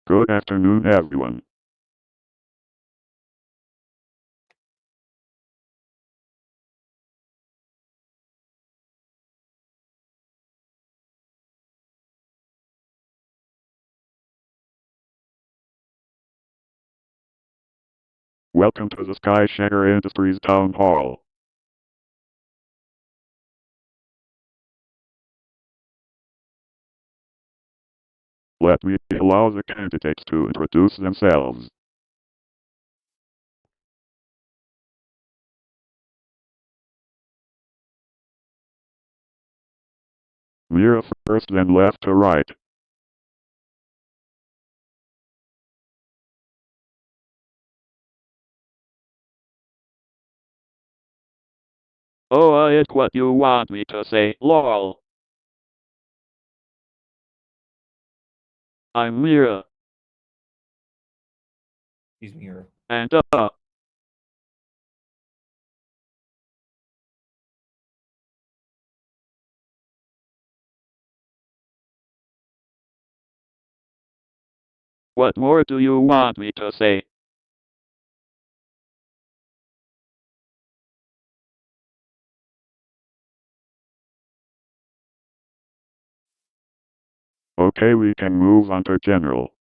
Good afternoon, everyone. Welcome to the Shatter Industries Town Hall. Let me allow the candidates to introduce themselves. Mira first, then left to right. Oh, it's what you want me to say, lol. I'm Mira, He's Mira. and what more do you want me to say? Okay, we can move on to General.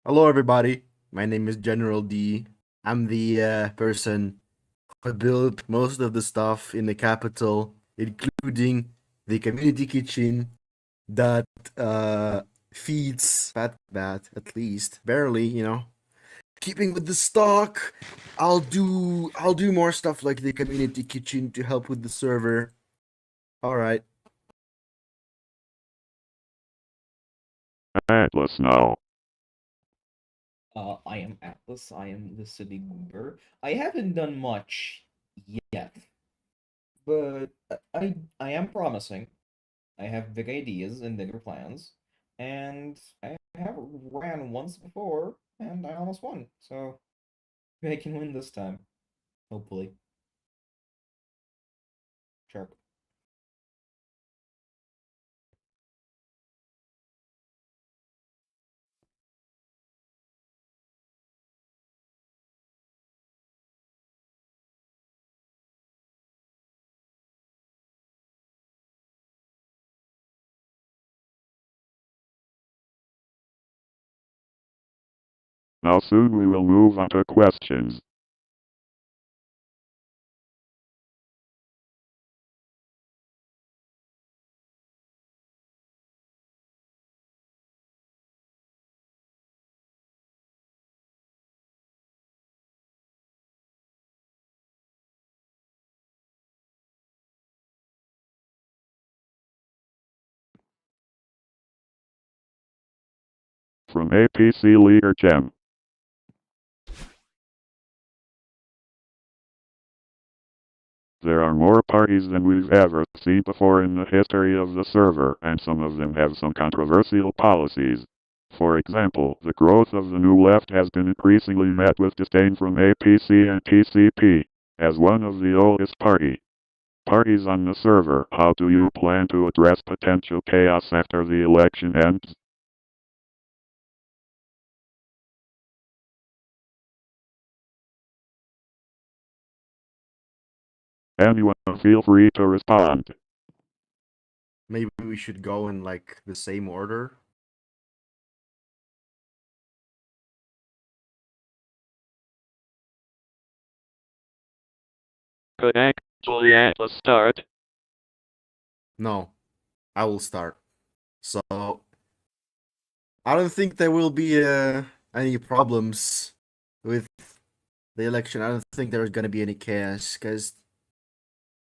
Hello, everybody. My name is General D. I'm the person who built most of the stuff in the capital, including the community kitchen that feeds Fat Bat, at least barely. Keeping with the stock, I'll do more stuff like the community kitchen to help with the server. All right. Atlas now. I am Atlas. I am the city member. I haven't done much yet, but I am promising. I have big ideas and bigger plans, and I have ran once before, and I almost won. So maybe I can win this time, hopefully. Sharp. Now soon we will move on to questions. From APC Leader Gem. There are more parties than we've ever seen before in the history of the server, and some of them have some controversial policies. For example, the growth of the new left has been increasingly met with disdain from APC and TCP. As one of the oldest parties on the server, how do you plan to address potential chaos after the election ends? Anyone feel free to respond. Maybe we should go in like the same order. Could actually Atlas start? No, I will start. So I don't think there will be any problems with the election. I don't think there's gonna be any chaos because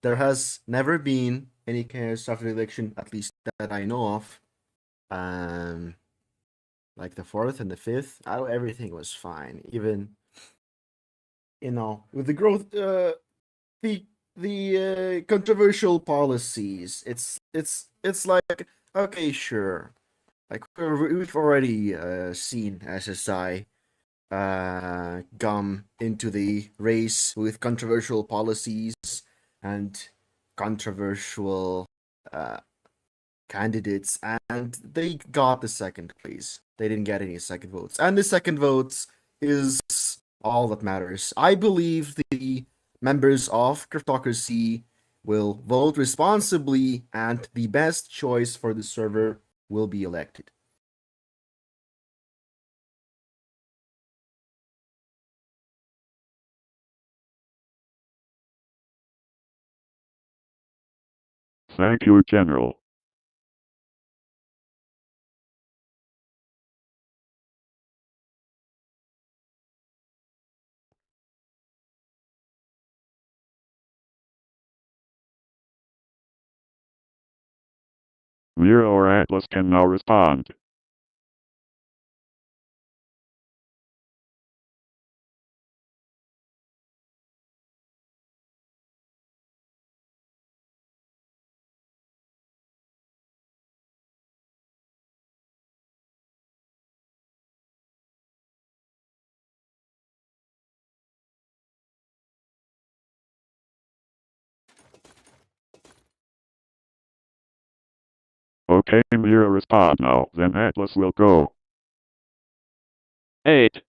there has never been any chaos after the election, at least that I know of. Um, like the fourth and the fifth, everything was fine. Even with the growth, the controversial policies. It's like okay, sure. Like we've already seen SSI come into the race with controversial policies and controversial uh, candidates, and they got the second place. They didn't get any second votes. And the second votes is all that matters. I believe the members of Cryptocracy will vote responsibly, and the best choice for the server will be elected. Thank you, General. Mira or Atlas can now respond. Okay, Mira respond now, then Atlas will go. 8.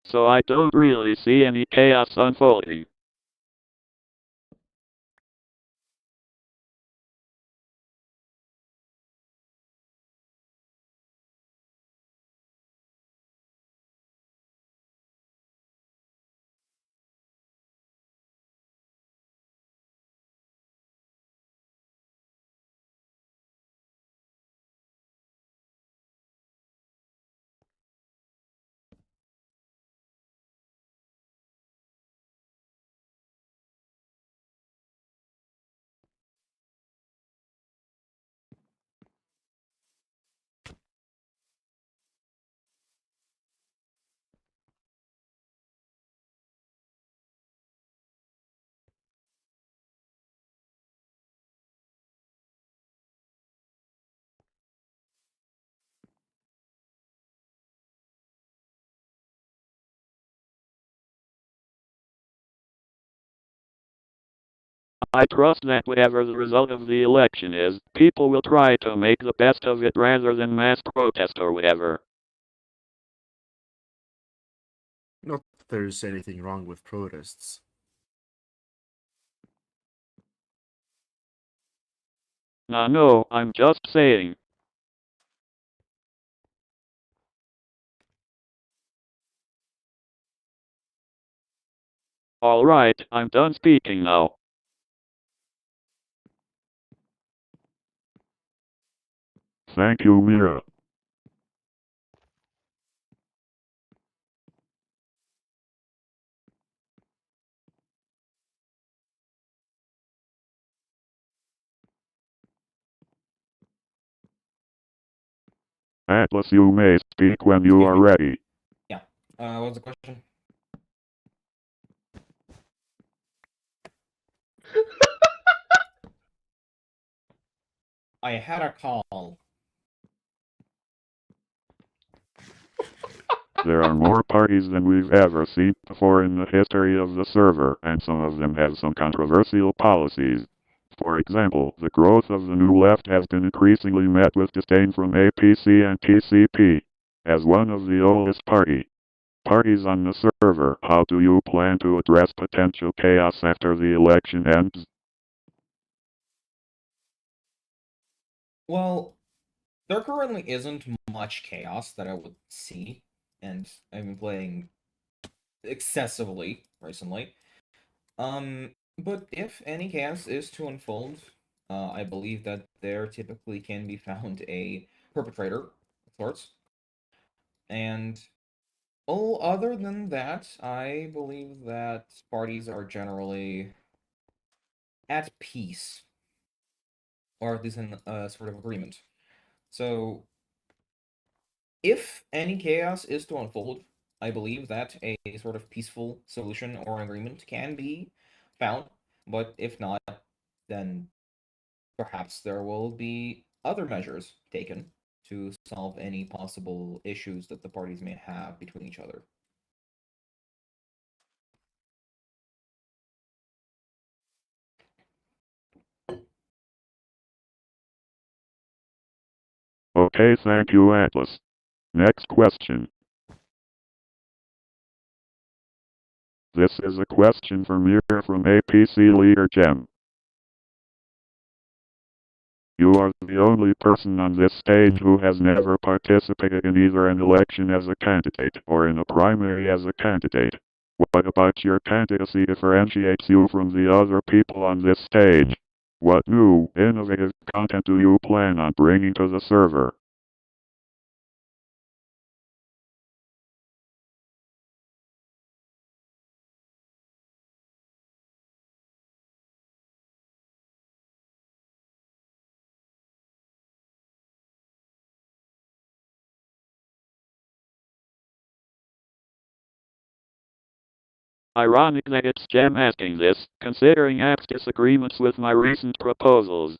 So I don't really see any chaos unfolding. I trust that whatever the result of the election is, people will try to make the best of it rather than mass protest or whatever. Not that there's anything wrong with protests. No, I'm just saying. Alright, I'm done speaking now. Thank you, Mira. Atlas, you may speak when you Excuse are me. ready. Yeah. What's the question? I had a call. There are more parties than we've ever seen before in the history of the server, and some of them have some controversial policies. For example, the growth of the New Left has been increasingly met with disdain from APC and TCP. As one of the oldest parties on the server, how do you plan to address potential chaos after the election ends? Well, there currently isn't much chaos that I would see, and I've been playing excessively recently. But if any chaos is to unfold, I believe that there typically can be found a perpetrator of sorts, and Oh, other than that, I believe that parties are generally at peace, or at least in a sort of agreement. So, if any chaos is to unfold, I believe that a sort of peaceful solution or agreement can be found. But if not, then perhaps there will be other measures taken to solve any possible issues that the parties may have between each other. Okay, thank you, Atlas. Next question. This is a question for Mira from APC Leader Gem. You are the only person on this stage who has never participated in either an election as a candidate or in a primary as a candidate. What about your candidacy differentiates you from the other people on this stage? What new, innovative content do you plan on bringing to the server? Ironic that it's Gem asking this, considering App's disagreements with my recent proposals.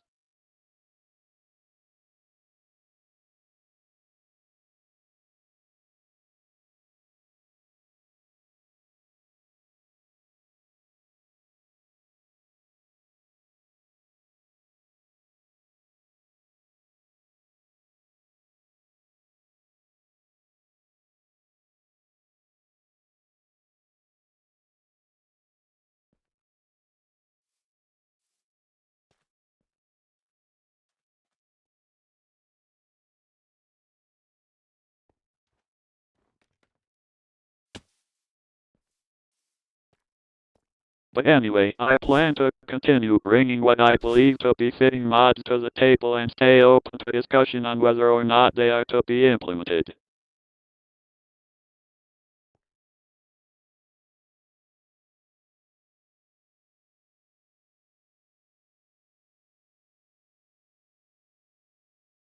But anyway, I plan to continue bringing what I believe to be fitting mods to the table and stay open to discussion on whether or not they are to be implemented.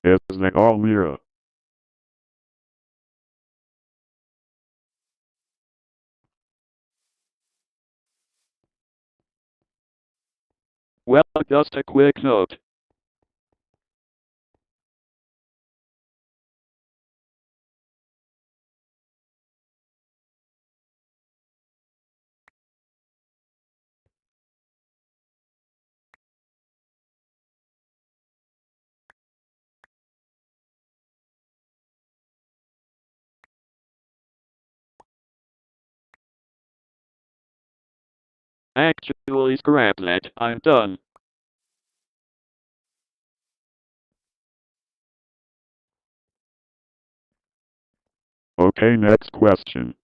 Is that all, Mira? Well, just a quick note. Actually, scrap that. I'm done. Okay, next question.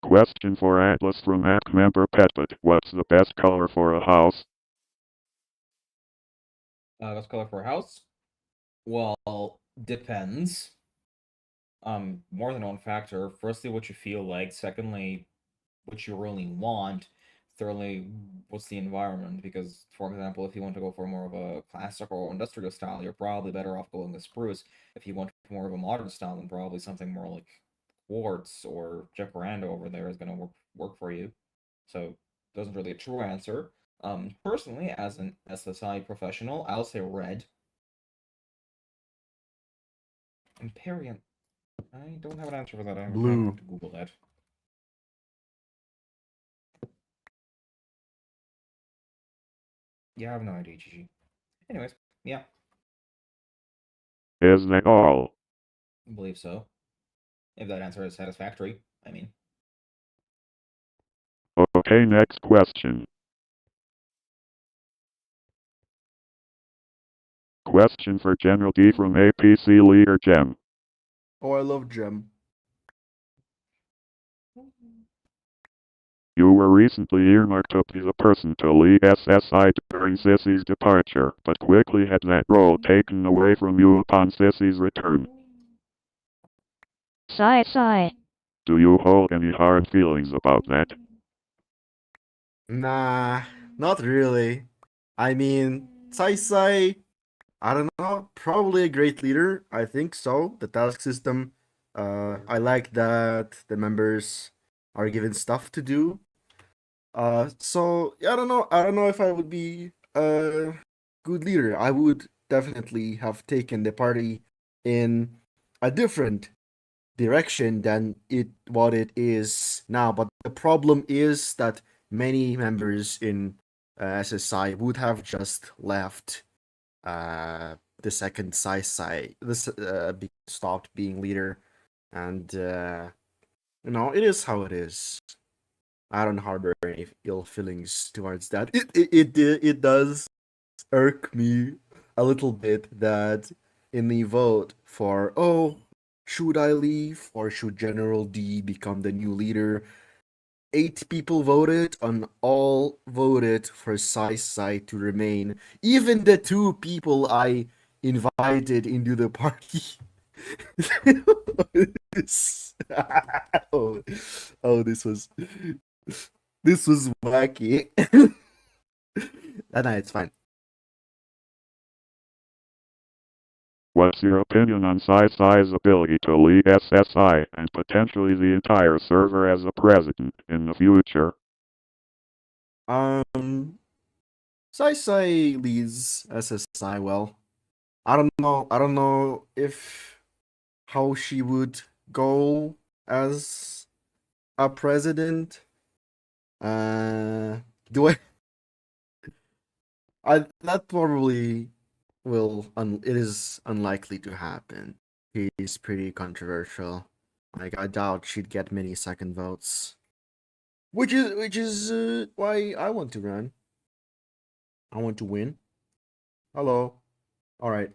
Question for Atlas from App member Petbit. What's the best color for a house? Let's color for a house. Well, depends. More than one factor. Firstly, what you feel like. Secondly, what you really want. Thirdly, what's the environment? Because, for example, if you want to go for more of a classic or industrial style, you're probably better off going with spruce. If you want more of a modern style, then probably something more like quartz or jacaranda over there is gonna work for you. So, doesn't really a true answer. Personally, as an SSI professional, I'll say red. Empyrean. I don't have an answer for that. I might Blue. have to Google that. Yeah, I have no idea, GG. Anyways, yeah, Is that all? I believe so. If that answer is satisfactory, I mean. Okay, next question. Question for General D from APC Leader Gem. Oh, I love Gem. You were recently earmarked to be the person to lead SSI during Sissy's departure, but quickly had that role taken away from you upon Sissy's return. Sigh. Do you hold any hard feelings about that? Nah, not really. I mean, Sai, I don't know, probably a great leader. I think so. The task system, I like that the members are given stuff to do. So yeah, I don't know. I don't know if I would be a good leader. I would definitely have taken the party in a different direction than what it is now. But the problem is that many members in SSI would have just left the second this stopped being leader, and it is how it is. I don't harbor any ill feelings towards that. It does irk me a little bit that in the vote for, should I leave or should General D become the new leader, 8 people voted and all voted for Sai to remain. Even the 2 people I invited into the party. oh, this was wacky. No, it's fine. What's your opinion on Sai's ability to lead SSI and potentially the entire server as a president in the future? Sai leads SSI well. I don't know. I don't know if how she would go as a president. Do I that probably it is unlikely to happen. He's pretty controversial. Like, I doubt she'd get many second votes. Which is why I want to run. I want to win. Hello. All right.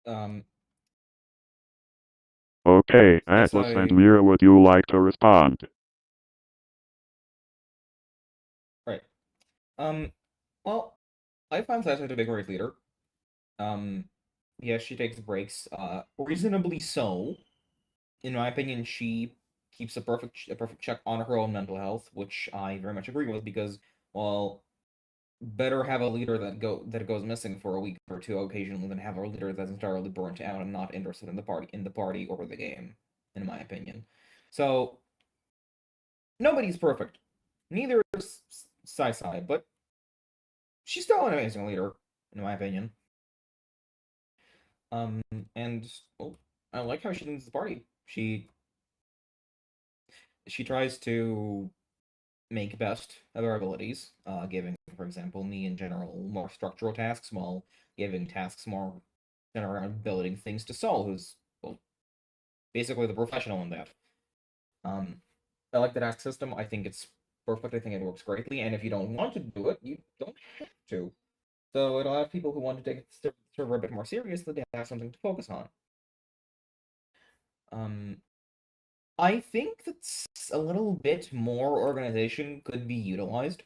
Um, Okay, yes, Atlas and Mira, would you like to respond? right. Well, I find Sasha to be a great leader. Yes, she takes breaks, reasonably so. In my opinion, she keeps a perfect check on her own mental health, which I very much agree with because, well, better have a leader that goes missing for a week or two occasionally than have a leader that's entirely burnt out and not interested in the party or the game, in my opinion. So nobody's perfect. Neither is Sai, but she's still an amazing leader, in my opinion. Um, and well, I like how she leads the party. She tries to make best of our abilities, giving, for example, me in general more structural tasks while giving tasks more centered around building things to Sol, who's, well, basically the professional in that. Um, I like the task system. I think it's perfect. I think it works greatly. And if you don't want to do it, you don't have to. So it allows people who want to take the server a bit more seriously to have something to focus on. Um, I think that a little bit more organization could be utilized,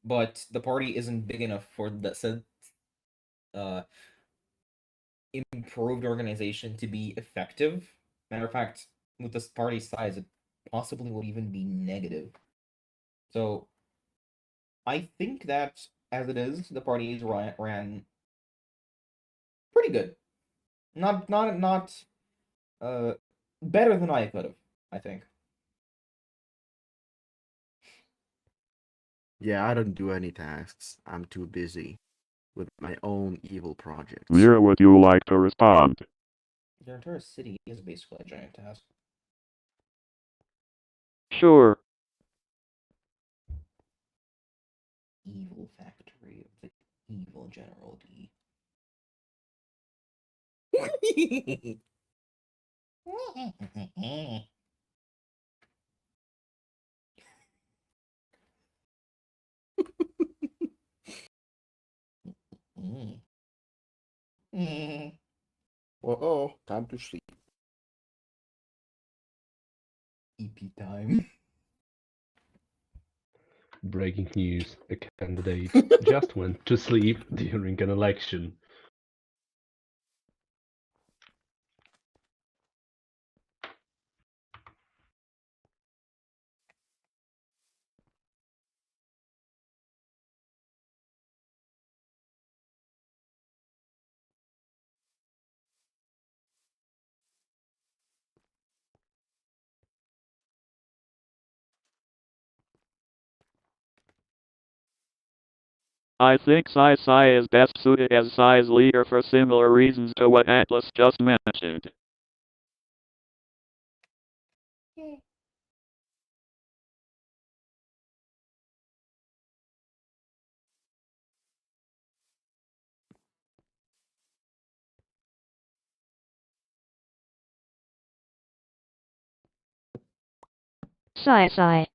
but the party isn't big enough for the said uh, improved organization to be effective. Matter of fact, with this party size, it possibly would even be negative. So I think that as it is, the party is ran pretty good. Not uh better than I could have, I think. Yeah, I don't do any tasks. I'm too busy with my own evil projects. Mira, would you like to respond? Their entire city is basically a giant task. Sure. Evil factory of the evil General D. Oh, time to sleep. EP time. Breaking news: a candidate just went to sleep during an election. I think Sai is best suited as Sai's leader for similar reasons to what Atlas just mentioned. Sai.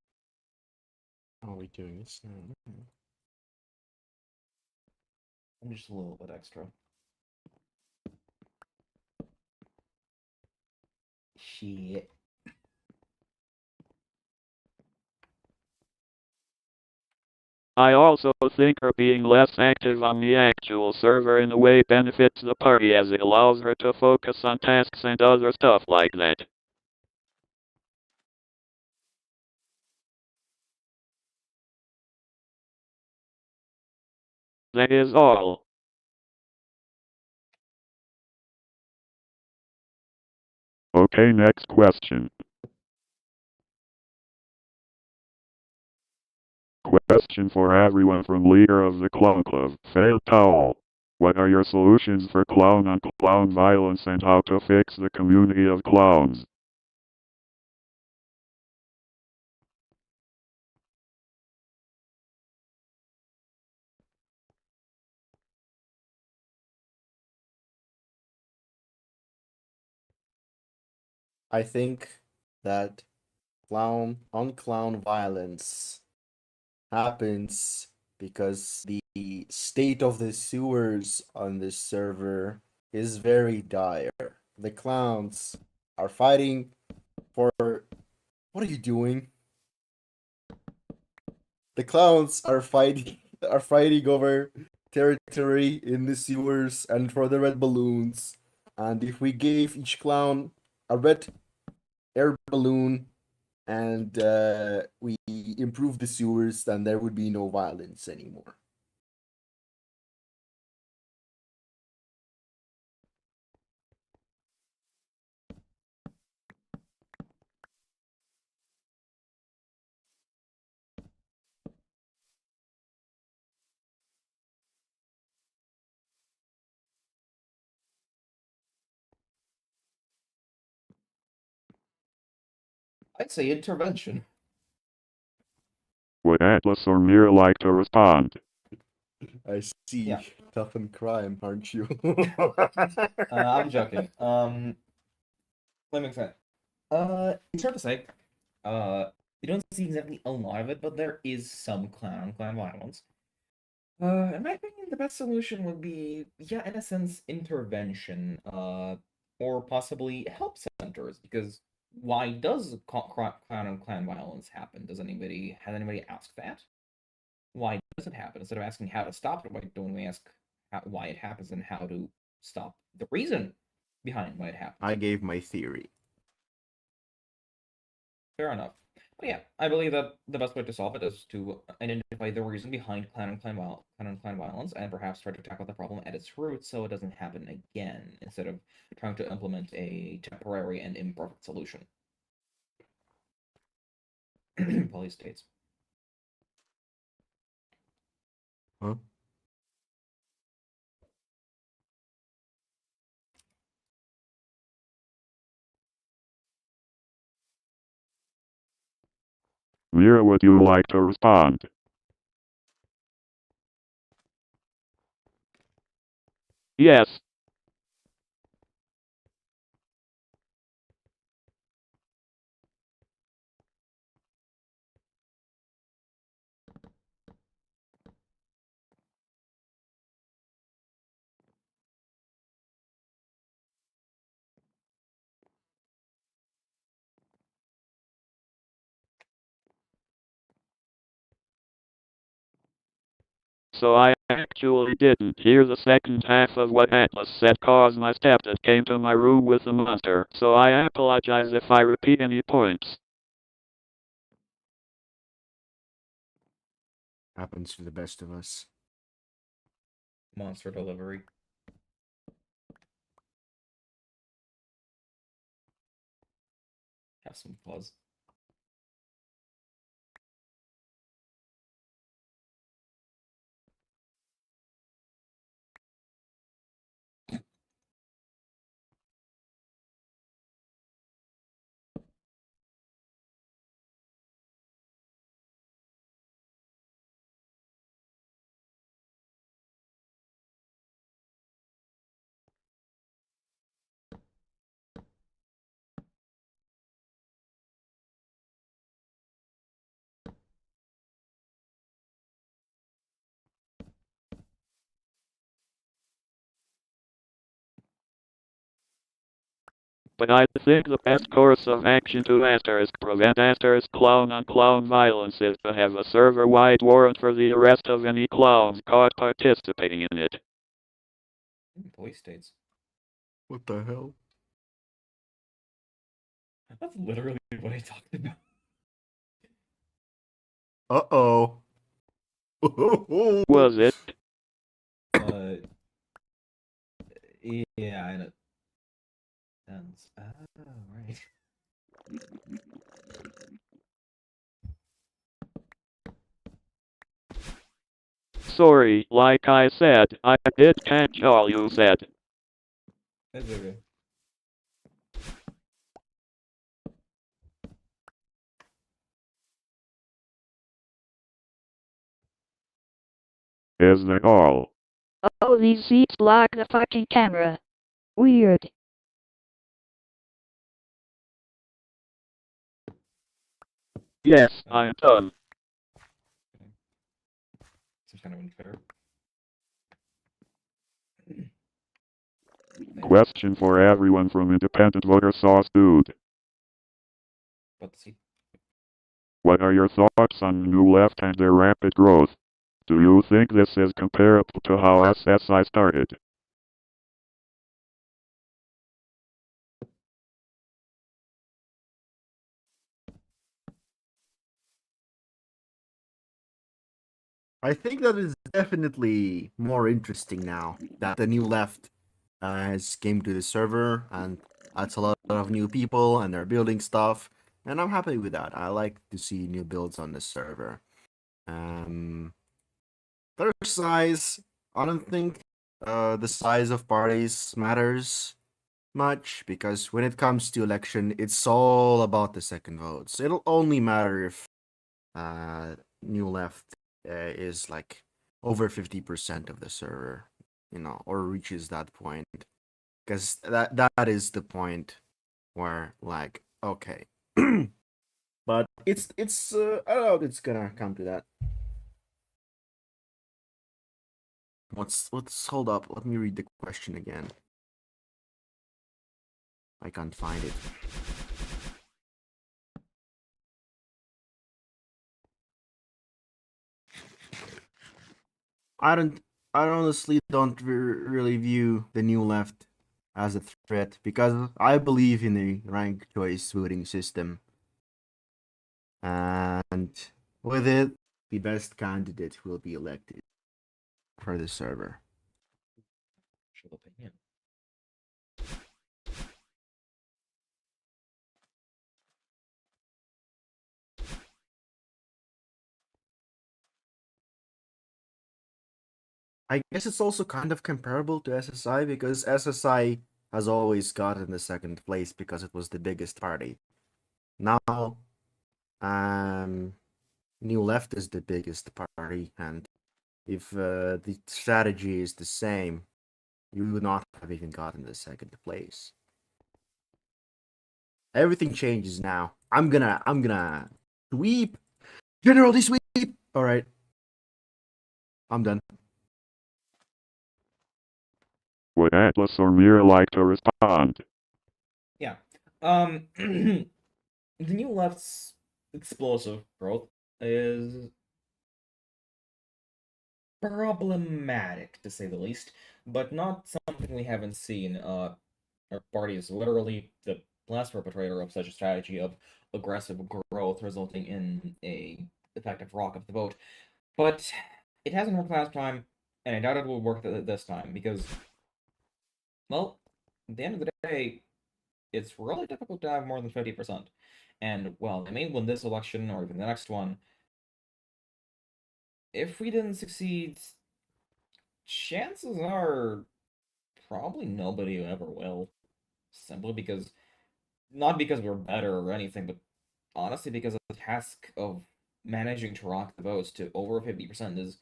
How are we doing this now? I'm just a little bit extra. Shit. I also think her being less active on the actual server in a way benefits the party as it allows her to focus on tasks and other stuff like that. That is all. Okay, next question. Question for everyone from leader of the clown club, Fail Towel. What are your solutions for clown-on-clown violence and how to fix the community of clowns? I think that clown on clown violence happens because the state of the sewers on this server is very dire. The clowns are fighting for. What are you doing? The clowns are fighting over territory in the sewers and for the red balloons. And if we gave each clown a red air balloon and we improve the sewers, then there would be no violence anymore. I'd say intervention. Would Atlas or Mira like to respond? I see. Yeah. Tough on crime, aren't you? I'm joking. Let me explain. It's hard to say. You don't see exactly a lot of it, but there is some clan-on-clan violence. In my opinion, the best solution would be, yeah, in a sense, intervention, or possibly help centers, because why does clan-on-clan violence happen? Has anybody asked that? Why does it happen? Instead of asking how to stop it, why don't we ask why it happens and how to stop the reason behind why it happens? I gave my theory. Fair enough. But yeah, I believe that the best way to solve it is to identify the reason behind clan-on-clan violence and perhaps try to tackle the problem at its roots so it doesn't happen again, instead of trying to implement a temporary and imperfect solution. Police states. Huh? Mira, would you like to respond? Yes. so I actually didn't hear the second half of what Atlas said cause my stepdad came to my room with the monster, so I apologize if I repeat any points. Happens to the best of us. Monster delivery. Have some fuzz. But I think the best course of action to prevent clown-on-clown violence is to have a server-wide warrant for the arrest of any clowns caught participating in it. Police states. What the hell? That's literally what I talked about. Uh-oh. Was it? Yeah, I know. Right. Sorry, like I said, I did catch all you said. That's okay. Is that all? Oh, these seats block the fucking camera. Weird. Yes, I'm done. Seems kind of unfair. Question for everyone from independent voter Sauce Dude. About to see. What are your thoughts on the new left and their rapid growth? Do you think this is comparable to how SSI started? I think that is definitely more interesting now that the new left has came to the server and that's a lot of new people and they're building stuff, and I'm happy with that. I like to see new builds on the server. Their size, I don't think the size of parties matters much because when it comes to election, it's all about the second votes. It'll only matter if new left is like over 50% of the server, or reaches that point, because that is the point where like okay, but it's I don't know if it's gonna come to that. Let's hold up. Let me read the question again. I can't find it. I don't. I honestly don't really view the new left as a threat because I believe in the rank choice voting system, and with it, the best candidate will be elected for the server. Actual opinion. I guess it's also kind of comparable to SSI because SSI has always gotten the second place because it was the biggest party. Now, New Left is the biggest party, and if the strategy is the same, you would not have even gotten the second place. Everything changes now. I'm gonna sweep. General sweep. All right, I'm done. Would Atlas or Mira like to respond? Yeah. The new left's explosive growth is problematic, to say the least, but not something we haven't seen. Our party is literally the last perpetrator of such a strategy of aggressive growth, resulting in a effective rock of the vote. But it hasn't worked last time, and I doubt it will work this time, because, well, at the end of the day, it's really difficult to have more than 50%. And, well, I may win this election, or even the next one. If we didn't succeed, chances are probably nobody ever will. Simply because, not because we're better or anything, but honestly because the task of managing to rock the votes to over 50% is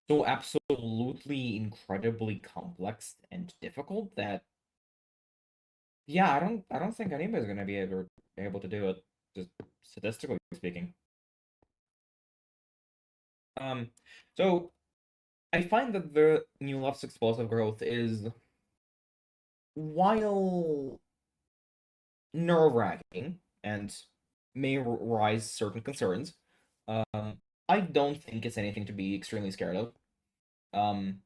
so absolutely incredibly complex and difficult that, yeah, I don't think anybody's gonna be able to do it, just statistically speaking. Um, so I find that the new left's explosive growth is, while nerve-wracking and may rise certain concerns, I don't think it's anything to be extremely scared of. Um,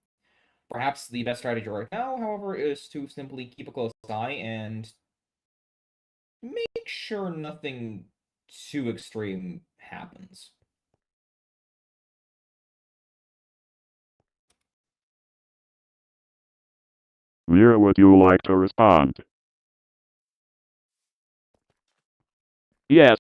Perhaps the best strategy right now, however, is to simply keep a close eye and make sure nothing too extreme happens. Mira, would you like to respond? Yes.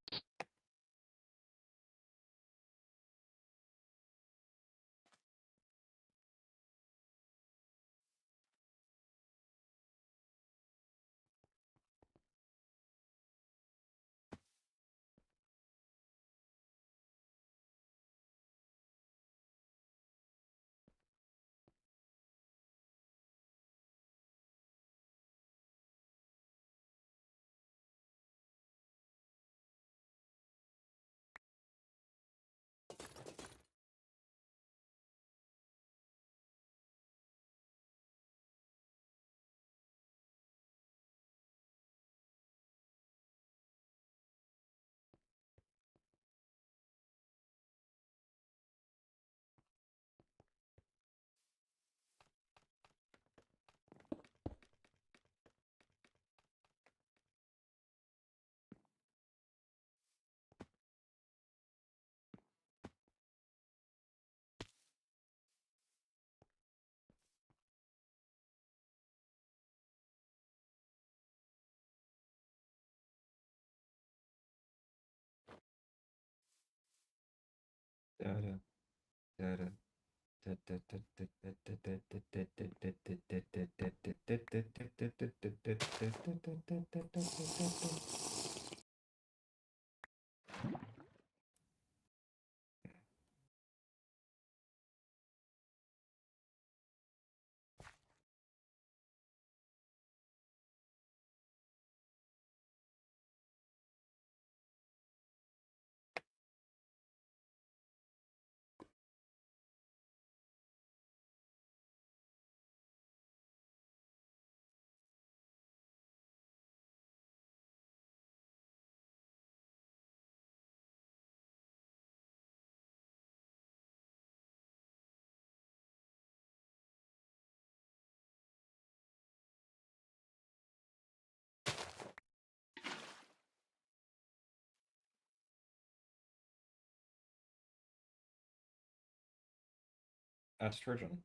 That's Trojan.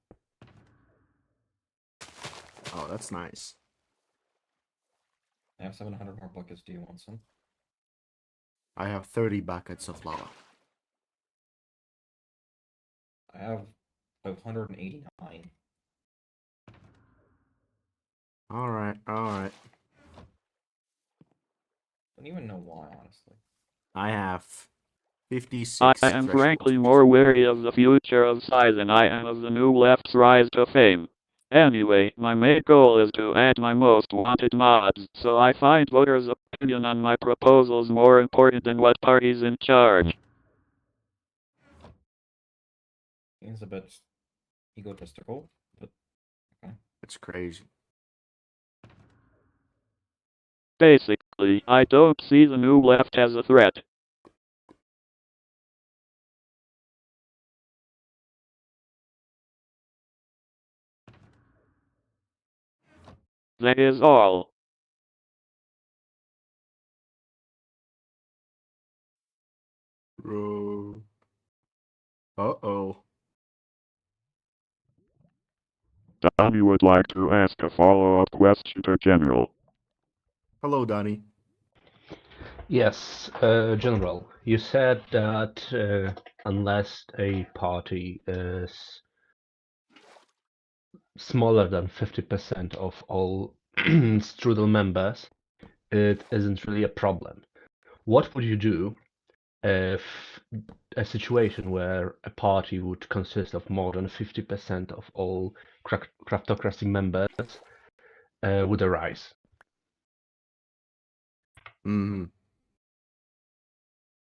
Oh, that's nice. I have 700 more buckets. Do you want some? I have 30 buckets of lava. I have 589. Alright, alright. Don't even know why, honestly. I have I 56 am threshold frankly spaces. more wary of the future of Scythe than I am of the new left's rise to fame. Anyway, my main goal is to add my most wanted mods, so I find voters' opinion on my proposals more important than what party's in charge. It's a bit egotistical, but okay. It's crazy. Basically, I don't see the new left as a threat. That is all. Bro. Uh-oh. Donnie would like to ask a follow-up question to General. Hello, Donnie. Yes, General, you said that unless a party is smaller than 50% of all Strudel members, it isn't really a problem. What would you do if a situation where a party would consist of more than 50% of all craftocracy members would arise? Hmm.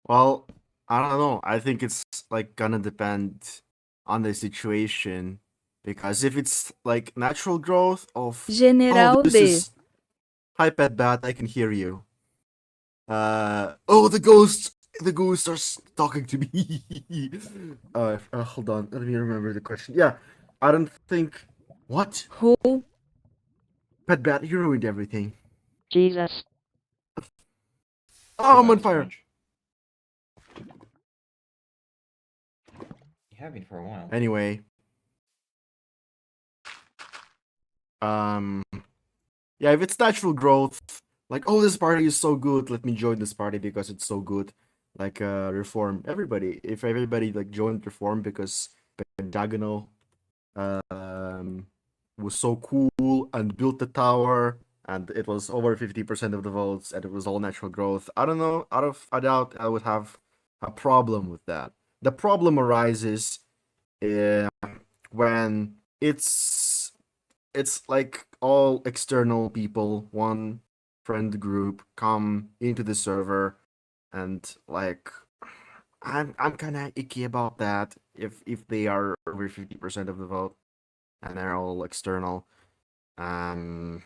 Well, I don't know. I think it's like gonna depend on the situation. Because if it's like natural growth of General this D. is hi Pet Bat, I can hear you. Oh, the ghosts are talking to me. Hold on, let me remember the question. Yeah, I don't think. What? Who? Pet Bat, you ruined everything. Jesus. Oh, I'm That on is fire. strange. You have been for a while. Anyway, um, yeah, if it's natural growth, like, oh, this party is so good, let me join this party because it's so good. Like, reform everybody. If everybody like joined reform because Pentagonal was so cool and built the tower and it was over 50% of the votes and it was all natural growth. I don't know, out of a doubt I would have a problem with that. The problem arises uh, when it's like all external people, one friend group come into the server and like I'm kind of icky about that if they are over 50% of the vote and they're all external. Um,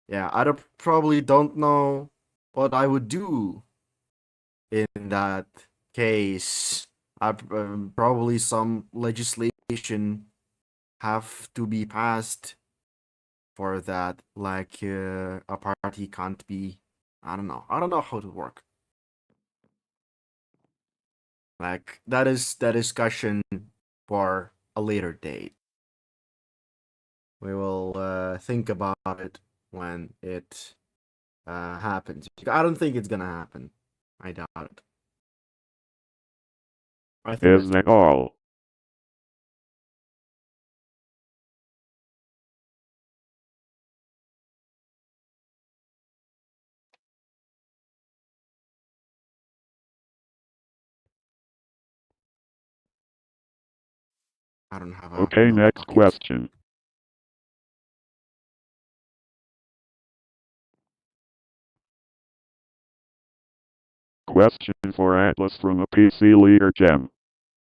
yeah, probably don't know what I would do in that case. Probably some legislation have to be passed for that. Like a party can't be. I don't know. I don't know how to work. Like that is the discussion for a later date. We will think about it when it happens. I don't think it's gonna happen. I doubt it. I think Is that all? I don't have a Okay, no next pocket. question. Question for Atlas from a PC leader Gem.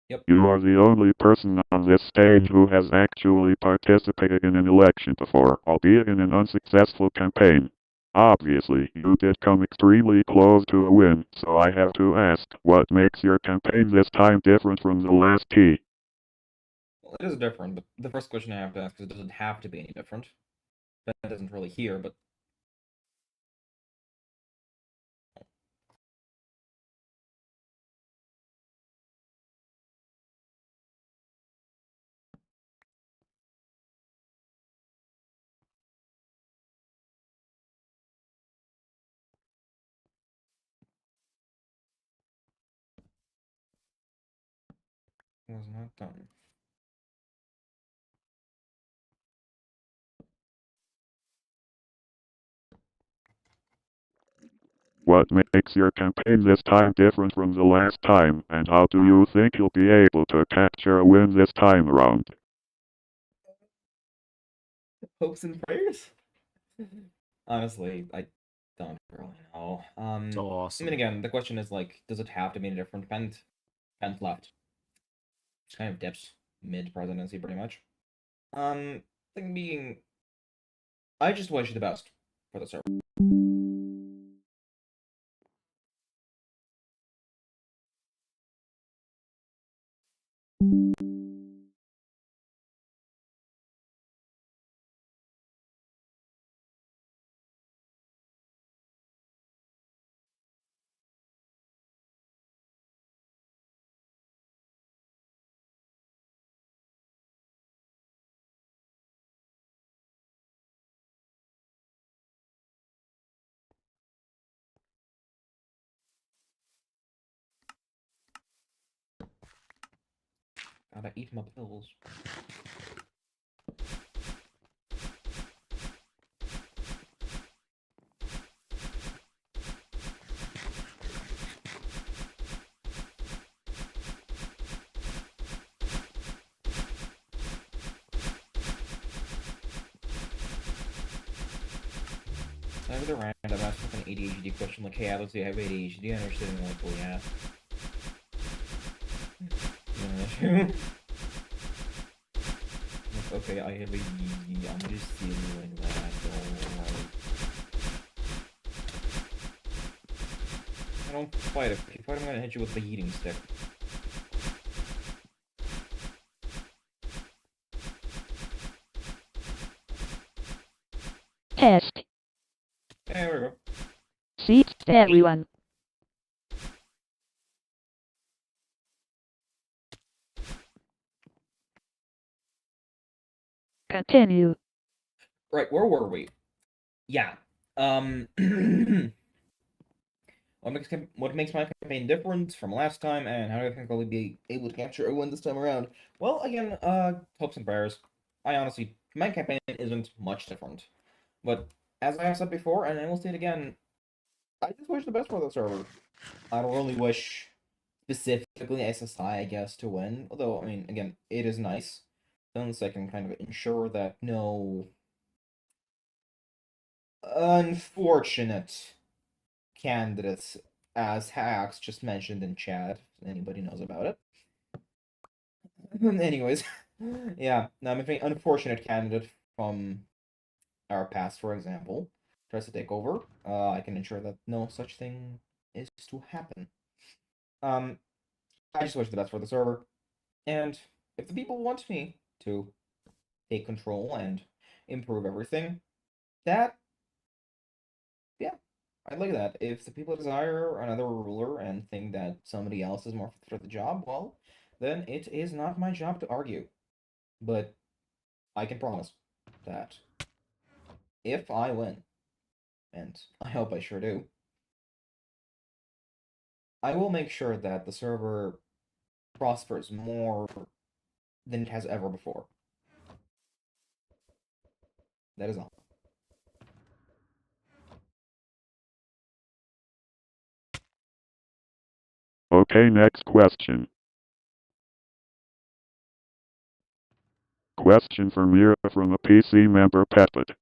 Yep. You are the only person on this stage who has actually participated in an election before, albeit in an unsuccessful campaign. Obviously, you did come extremely close to a win, so I have to ask, what makes your campaign this time different from the last T? Well, it is different, but the first question I have to ask is, does it have to be any different? That isn't really here, but it was not done. What makes your campaign this time different from the last time, and how do you think you'll be able to capture a win this time around? Hopes and prayers? Honestly, I don't really know. So I awesome. mean, again, the question is like, does it have to be any different? Pent left. It's kind of dips mid presidency, pretty much. Thing being, I just wish you the best for the server. Gotta eat my pills. I was random asked like an ADHD question, like, hey, Alex, do you have ADHD? And they're sitting like, well, yeah. Like, okay, I have ADHD. I'm just feeling like that. I don't fight it. If you fight, I'm gonna hit you with the eating stick. Test. There we go. Seats everyone. Continue. Right, where were we? Yeah. What makes my campaign different from last time, and how do I think I'll be able to capture a win this time around? Well, again, hopes and prayers. I honestly, my campaign isn't much different. But as I have said before, and I will say it again, I just wish the best for the server. I don't really wish specifically SSI, I guess, to win. Although, I mean, again, it is nice. Since I can kind of ensure that no unfortunate candidates as hacks just mentioned in chat, if anybody knows about it. Anyways, yeah, now if any unfortunate candidate from our past, for example, tries to take over, I can ensure that no such thing is to happen. I just wish the best for the server, and if the people want me to take control and improve everything, that, yeah, I'd like that. If the people desire another ruler and think that somebody else is more fit for the job, well, then it is not my job to argue. But I can promise that if I win, and I hope I sure do, I will make sure that the server prospers more than it has ever before. That is all. Okay, next question. Question for Mira from a PC member Petpet.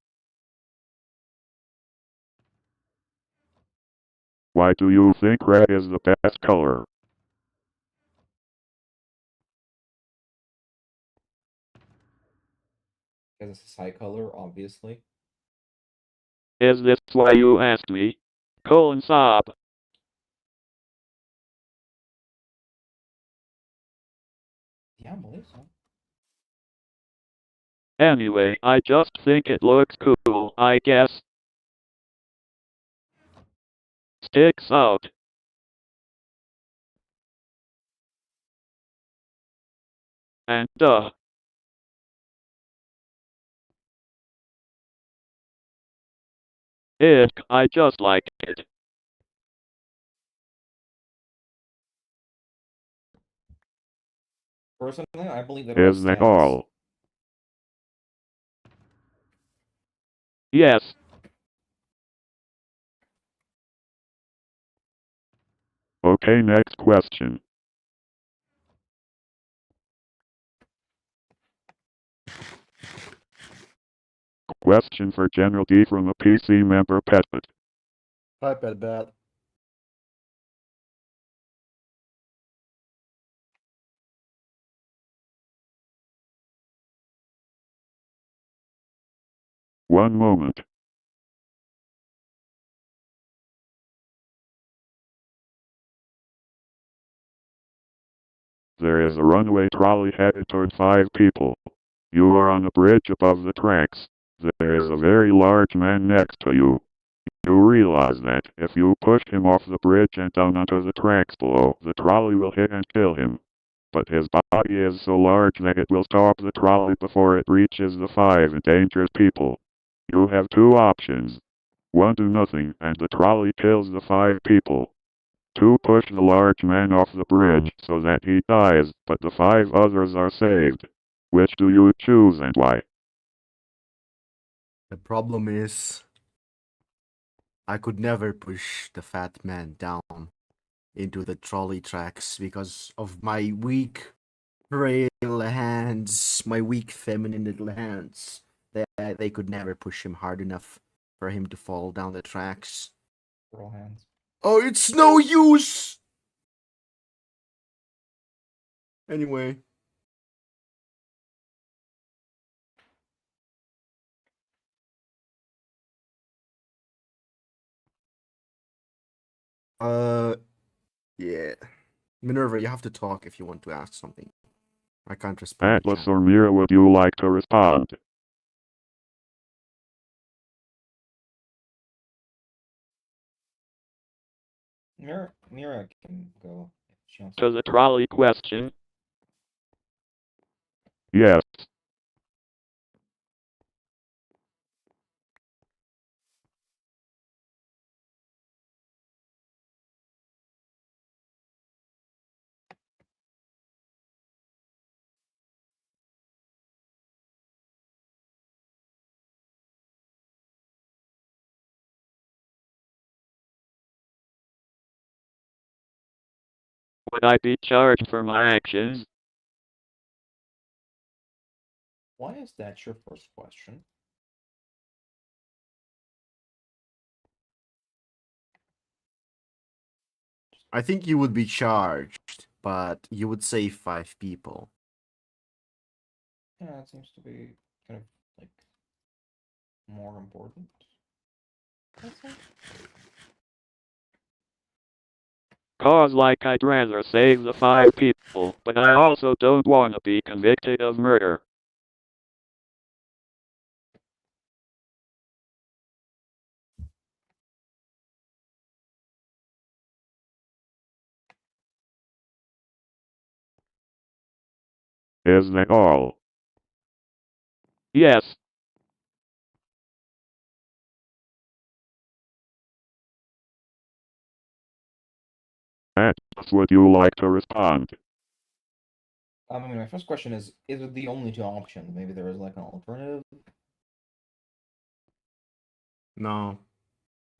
Why do you think red is the best color? Because it's a side color, obviously. Is this why you asked me? Colon sob. Yeah, I believe so. Anyway, I just think it looks cool, I guess. Sticks out. And I just like it. Personally, I believe that red Is that stands. all? Yes. Okay, next question. Question for General D from a PC member Petpet. Hi, Pet Bat. One moment. There is a runaway trolley headed toward 5 people. You are on a bridge above the tracks. There is a very large man next to you. You realize that if you push him off the bridge and down onto the tracks below, the trolley will hit and kill him. But his body is so large that it will stop the trolley before it reaches the 5 endangered people. You have 2 options. 1, do nothing, and the trolley kills the 5 people. To push the large man off the bridge so that he dies, but the 5 others are saved. Which do you choose and why? The problem is, I could never push the fat man down into the trolley tracks because of my weak, frail hands, my weak feminine little hands. They could never push him hard enough for him to fall down the tracks. Girl hands. Oh, it's no use! Anyway. Yeah. Minerva, you have to talk if you want to ask something. I can't respond to Atlas chat. or Mira, would you like to respond? Mira can go if she wants To the trolley question, Yes. would I be charged for my actions? Why is that your first question? I think you would be charged, but you would save 5 people. Yeah, it seems to be kind of like more important. I think. Cause like I'd rather save the 5 people, but I also don't wanna be convicted of murder. Is that all? Yes, Atlas, would you like to respond? I mean, my first question is it the only 2 options? Maybe there is like an alternative? No,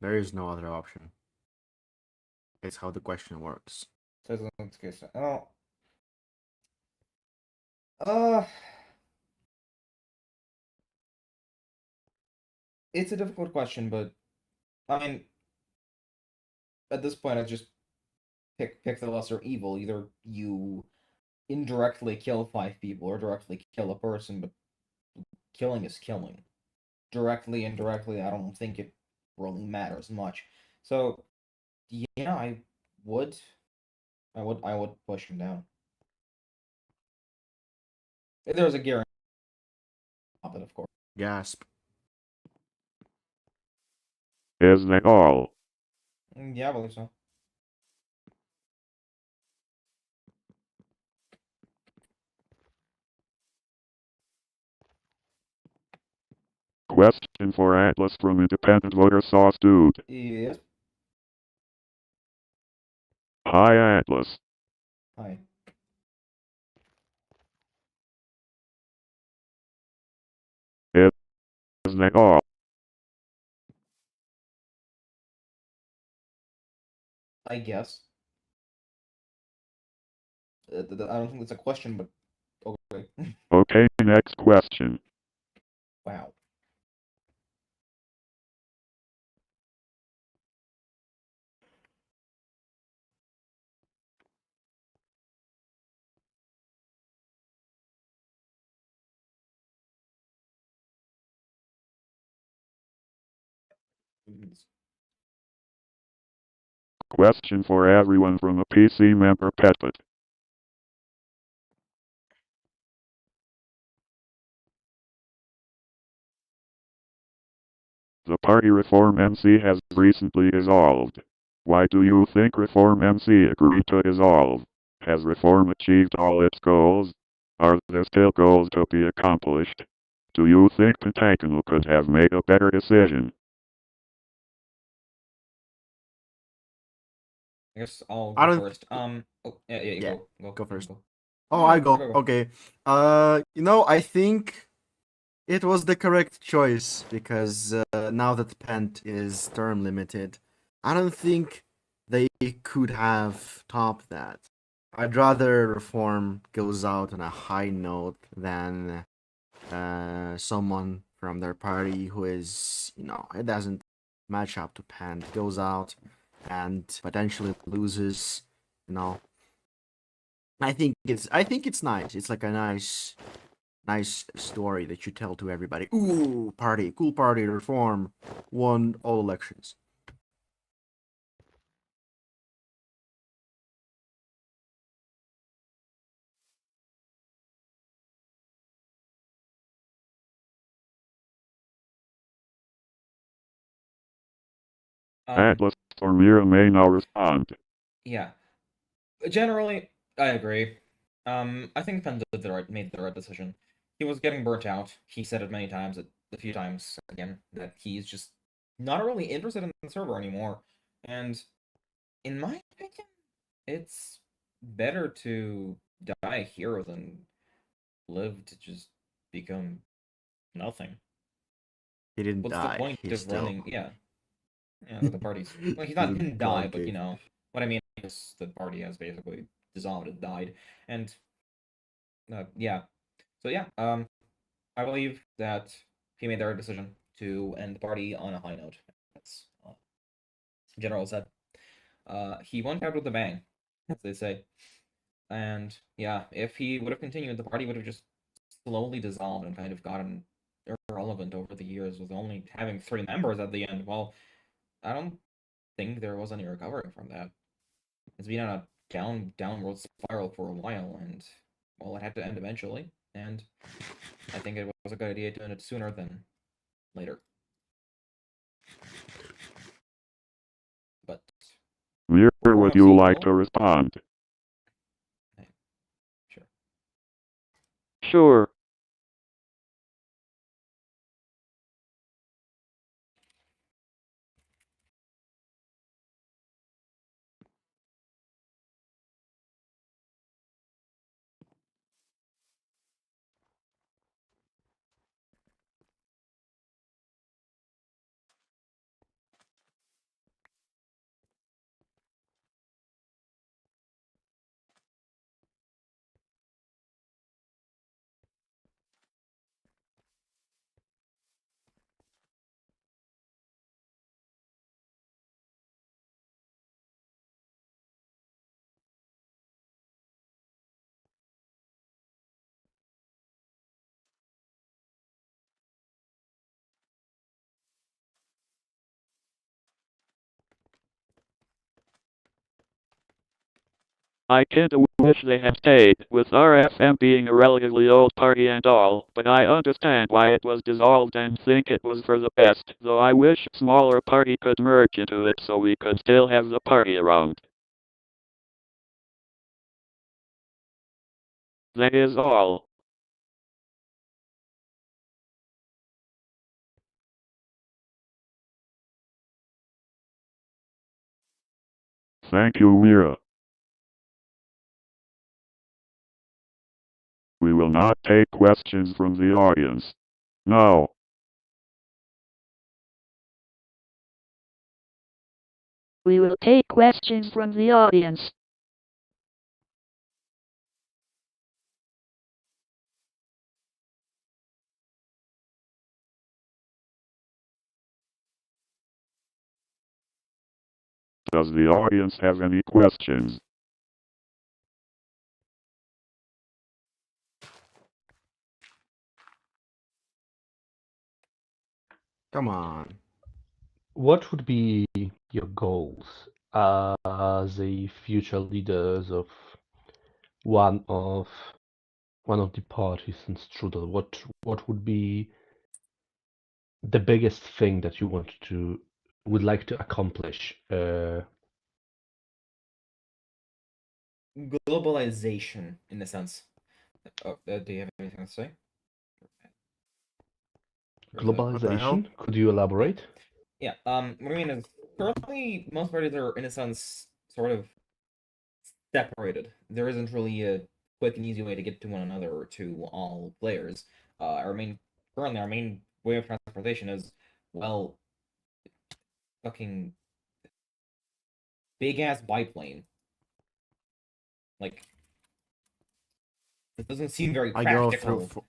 there is no other option. It's how the question works. So that's the case. Oh. Uh, it's a difficult question, but I mean, at this point, I just pick the lesser evil. Either you indirectly kill 5 people or directly kill a person, but killing is killing. Directly, indirectly, I don't think it really matters much. So, yeah, would. I would push him down. If there was a guarantee, but of course. Gasp. Is that all? Yeah, I believe so. Question for Atlas from Independent Voter Sauce Dude. Yes. Hi Atlas. Hi. Is that all? I guess. I don't think that's a question, but okay. Okay, next question. Wow. Question for everyone from a PC member Petpet. The party Reform MC has recently dissolved. Why do you think Reform MC agreed to dissolve? Has Reform achieved all its goals? Are there still goals to be accomplished? Do you think Pentagonal could have made a better decision? I guess I'll I go don't. first. Oh, yeah, Yeah, go. go first. Go. Oh, No, I no, go. go. Okay. I think it was the correct choice because now that Pent is term limited, I don't think they could have topped that. I'd rather Reform goes out on a high note than someone from their party who is, it doesn't match up to Pent, goes out and potentially loses, you know. I think it's nice. It's like a nice story that you tell to everybody. Ooh, party, cool party, Reform won all elections. Atlas or Mira may now respond. Yeah. Generally, I agree. I think Penn made the right decision. He was getting burnt out. He said it many times, a few times again, that he's just not really interested in the server anymore. And in my opinion, it's better to die a hero than live to just become nothing. He didn't What's the die. point He's of still. running? Yeah, the party's well, He didn't die, but okay. what I mean is the party has basically dissolved, it died, and yeah. So yeah, I believe that he made the right decision to end the party on a high note. That's General said. He went out with a bang, as they say. And yeah, if he would have continued, the party would have just slowly dissolved and kind of gotten irrelevant over the years, with only having 3 members at the end. Well, I don't think there was any recovering from that. It's been on a downward spiral for a while, and well, it had to end eventually. And I think it was a good idea to end it sooner than later. But Mira, Reform would of you like Sequel, to respond? sure. Sure. I kinda wish they had stayed, with RFM being a relatively old party and all, but I understand why it was dissolved and think it was for the best, though I wish a smaller party could merge into it so we could still have the party around. That is all. Thank you, Mira. We will not take questions from the audience. No. We will take questions from the audience. Does the audience have any questions? Come on. What would be your goals as the future leaders of one of one of the parties in Strudel? What would be the biggest thing that you would like to accomplish? Globalization, in a sense. Oh, do you have anything to say? What the hell? Globalization? Could you elaborate? Yeah. What I mean is, currently most parties are in a sense sort of separated. There isn't really a quick and easy way to get to one another or to all players. Currently our main way of transportation is, well, fucking big ass biplane. Like, it doesn't seem very I go practical. through.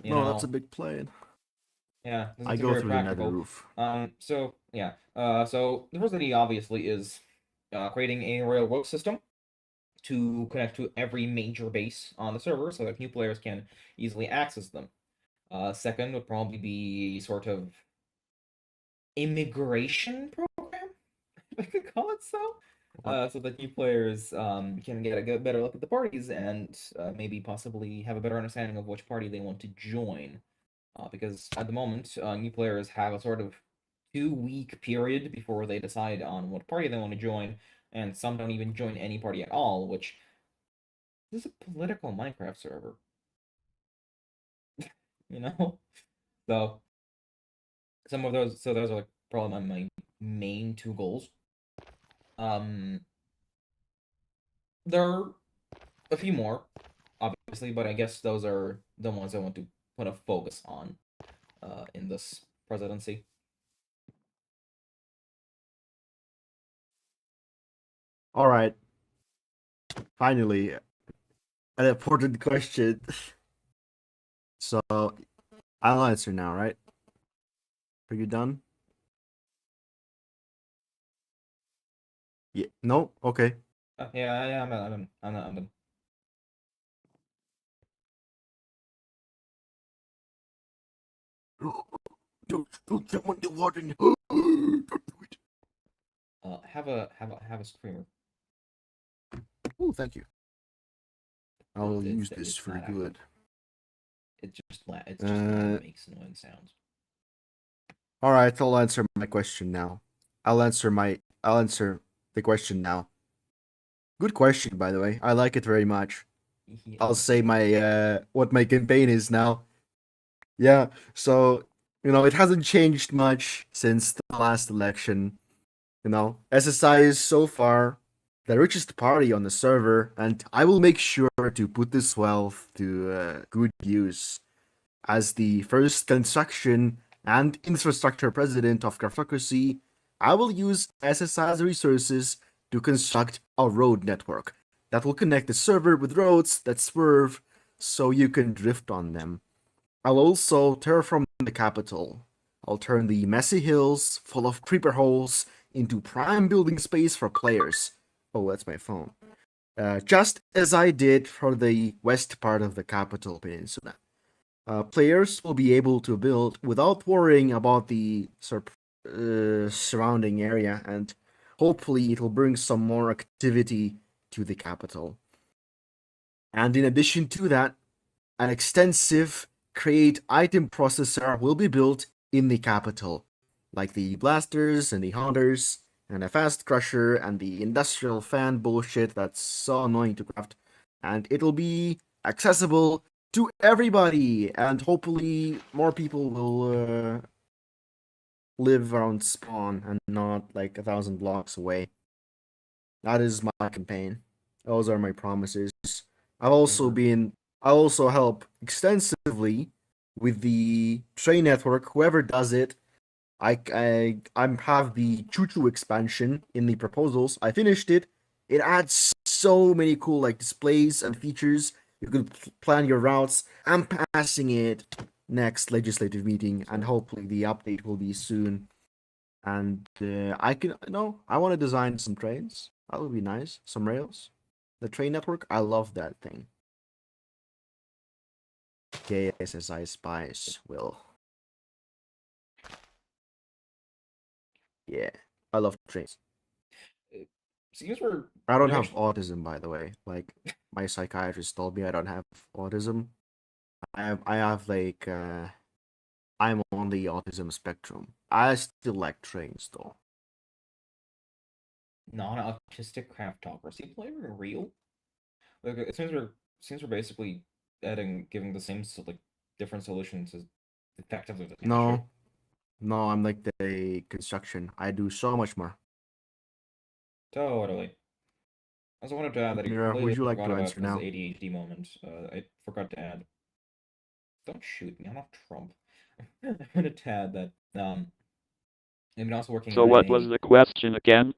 You No, know? that's a big plane. Yeah, doesn't I seem go very through the nether practical. roof. So yeah. So the first idea obviously is creating a railroad system to connect to every major base on the server so that new players can easily access them. Second would probably be sort of immigration program, if I could call it so. So that new players can get a better look at the parties and maybe possibly have a better understanding of which party they want to join. Because at the moment, new players have a sort of 2-week period before they decide on what party they want to join, and some don't even join any party at all, which is a political Minecraft server. You know? So those are like probably my main two goals. There are a few more, obviously, but I guess those are the ones I want to put a focus on in this presidency. All right. Finally, an important question. So I'll answer now, right? Are you done? Yeah. No. Okay. Yeah, I'm done. Don't jump on the water. Don't do it. Have a screamer. Oh, thank you. I'll use It's this for not good. It's just makes annoying sounds. All right, I'll answer my question now. I'll answer the question now. Good question, by the way. I like it very much. I'll say my what my campaign is now. Yeah, so it hasn't changed much since the last election. SSI is so far the richest party on the server, and I will make sure to put this wealth to good use. As the first construction and infrastructure president of Craftocracy, I will use SSI's resources to construct a road network that will connect the server with roads that swerve so you can drift on them. I'll also terraform the capital. I'll turn the messy hills full of creeper holes into prime building space for players. Oh, that's my phone. Just as I did for the west part of the capital peninsula. Players will be able to build without worrying about the surrounding area, and hopefully it will bring some more activity to the capital. And in addition to that, an extensive create item processor will be built in the capital, like the blasters and the hunters and a fast crusher and the industrial fan bullshit that's so annoying to craft. And it'll be accessible to everybody, and hopefully more people will live around spawn and not like 1,000 blocks away. That is my campaign. Those are my promises. I've also been I also help extensively with the train network. Whoever does it, I have the choo choo expansion in the proposals. I finished it. It adds so many cool like displays and features. You can plan your routes. I'm passing it next legislative meeting, and hopefully the update will be soon. And I want to design some trains. That would be nice. Some rails. The train network. I love that thing. KSSI Spice will. Yeah, I love trains. Seems we're I don't have actually- autism, by the way. Like my psychiatrist told me I don't have autism. I have like I'm on the autism spectrum. I still like trains though. non-autistic craftocracy player real. Like it seems we're basically giving the same different solutions as effectively the same issue. No, I'm like the construction. I do so much more. Totally. also wanted to add that I Mira, completely would you like forgot to about answer this now? ADHD moment. I forgot to add. Don't shoot me, I'm not Trump. I wanted to add that I've been also working So in what was a. the question again?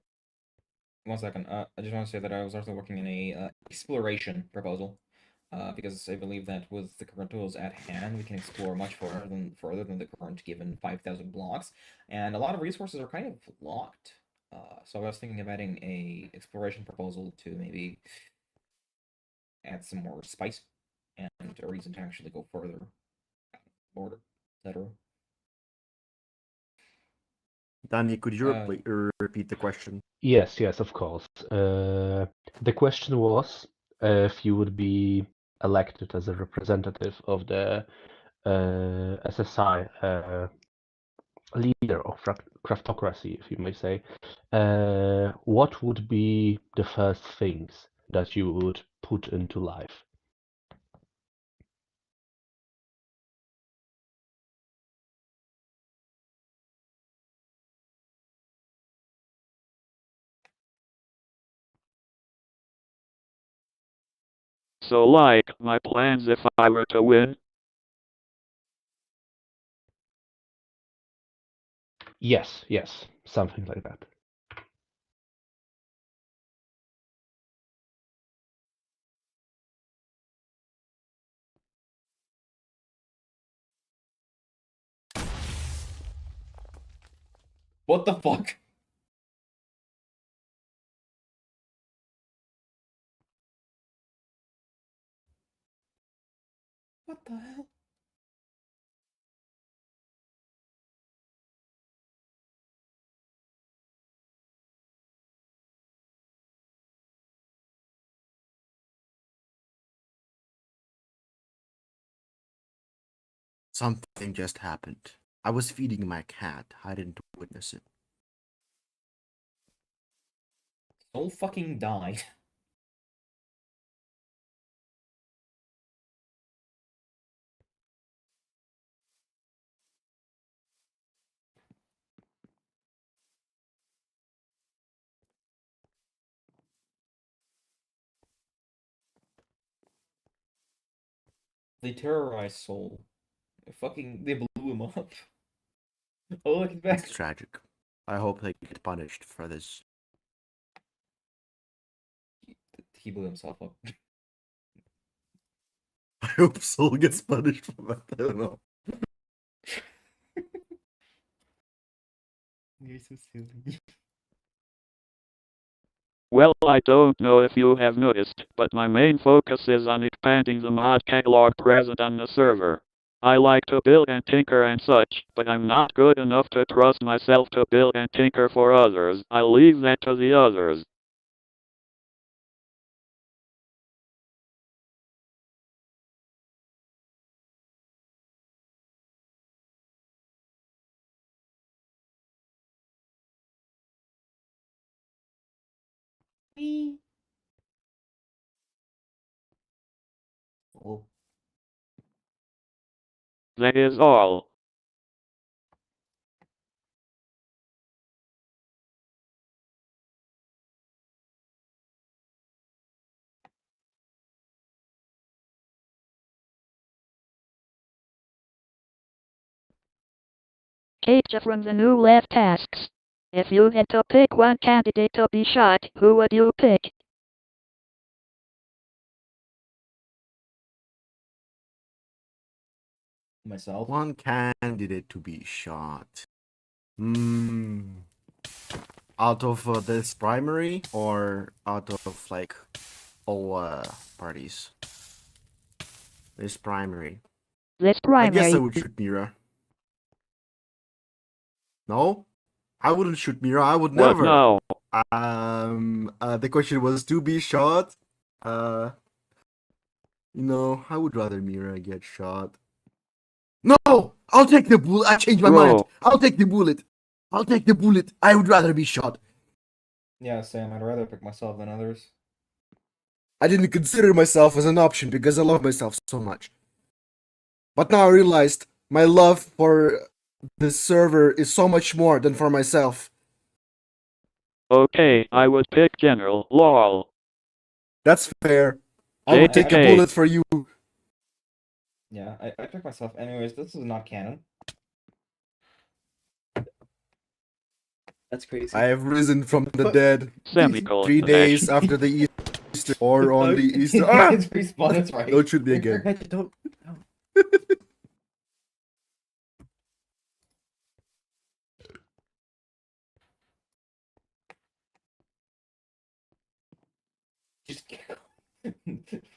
1 second. I just want to say that I was also working in a exploration proposal, because I believe that with the current tools at hand, we can explore much further than the current given 5,000 blocks, and a lot of resources are kind of locked. So I was thinking of adding a exploration proposal to maybe add some more spice and a reason to actually go further border, etc. Danny, could you Uh, repeat the question? Yes, yes, of course. The question was if you would be elected as a representative of the SSI, leader of craftocracy, if you may say, what would be the first things that you would put into life? So like, my plans if I were to win? Yes, yes, something like that. what the fuck? What the hell? Something just happened. I was feeding my cat. I didn't witness it. Soul fucking died. They terrorized Soul. They blew him up. Oh, look at It's that. tragic. I hope they get punished for this. He blew himself up. I hope Soul gets punished for that. I don't know. You're so silly. Well, I don't know if you have noticed, but my main focus is on expanding the mod catalog present on the server. I like to build and tinker and such, but I'm not good enough to trust myself to build and tinker for others. I leave that to the others. Oh. That is all. Capture from the new left tasks. If you had to pick one candidate to be shot, who would you pick? Myself. One candidate to be shot. Hmm. Out of this primary or out of like all parties? This primary. This I guess I primary. would shoot Mira. No, I wouldn't shoot Mira. I would What never. now? The question was to be shot. Uh, I would rather Mira get shot. No, I'll take the bullet. I changed my mind. Bro, I'll take the bullet. I'll take the bullet. I would rather be shot. Yeah, Sam, I'd rather pick myself than others. I didn't consider myself as an option because I love myself so much. But now I realized my love for this server is so much more than for myself. okay, I would pick General. Lol. That's fair. I would take a JK. bullet for you. Yeah, I took myself. Anyways, this is not canon. That's crazy. I have risen from the But- dead. Semicolon. 3 days after the Easter, or on the Easter. Ah! It's respawn, that's right. Don't shoot me again. Don't. Just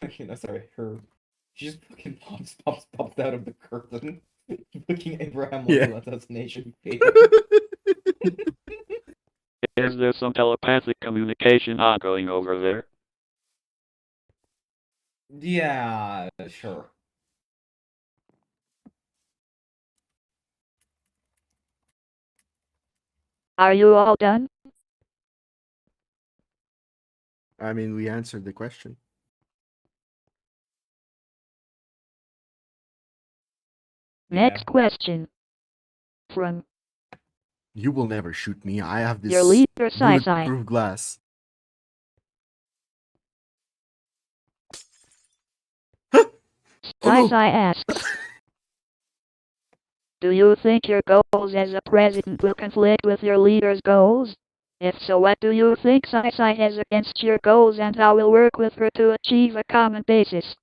fucking, I'm sorry, her. She just fucking pops out of the curtain, looking Abraham Yeah. Lincoln assassination. Is there some telepathic communication ongoing over there? Yeah, sure. Are you all done? I mean, we answered the question. Next question. From You will never shoot me. I have this your leader, Sai Sai. bulletproof glass. Sai no. Sai asks, do you think your goals as a president will conflict with your leader's goals? If so, what do you think Sai Sai has against your goals, and how will work with her to achieve a common basis?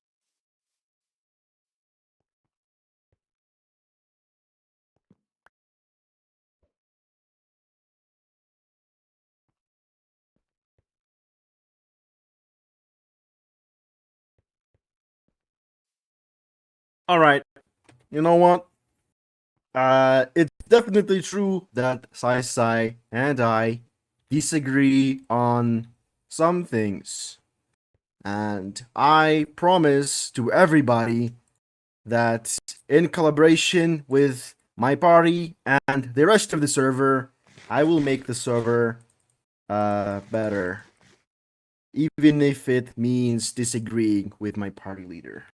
All right. You know what? It's definitely true that Sai Sai and I disagree on some things. And I promise to everybody that in collaboration with my party and the rest of the server, I will make the server better. Even if it means disagreeing with my party leader.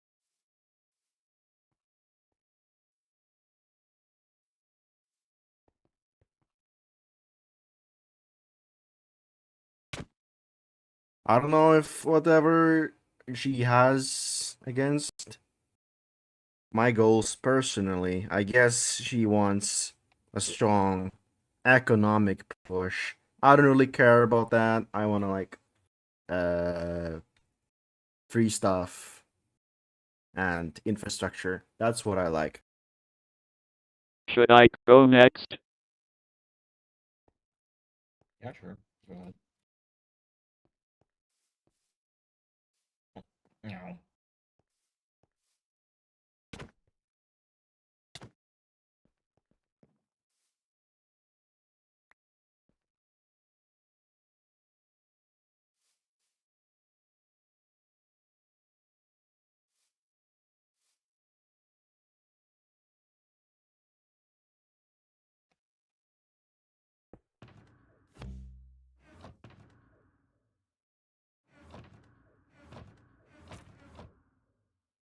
I don't know if whatever she has against my goals personally. I guess she wants a strong economic push. I don't really care about that. I want to like free stuff and infrastructure. That's what I like. Should I go next? Yeah, sure. Go ahead. No.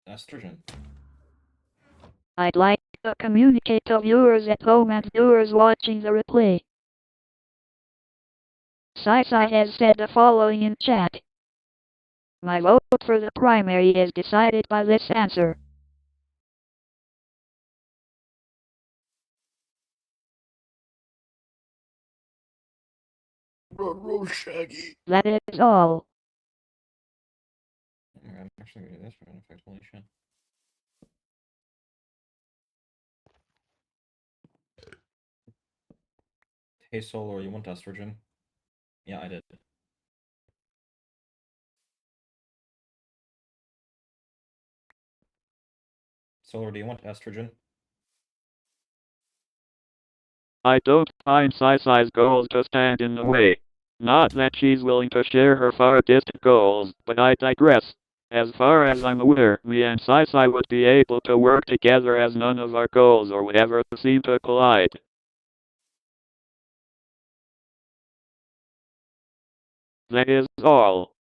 Estrogen. I'd like to communicate to viewers at home and viewers watching the replay. Sai Sai has said the following in chat. My vote for the primary is decided by this answer. Shaggy. That is all. I'm actually gonna do this for an effect. Holy shit. Hey Solar, you want estrogen? Yeah, I did. Solar, do you want estrogen? I don't find Sai Sai's goals to stand in the way. Not that she's willing to share her far distant goals, but I digress. As far as I'm aware, me and Sai Sai would be able to work together as none of our goals or whatever seem to collide. That is all.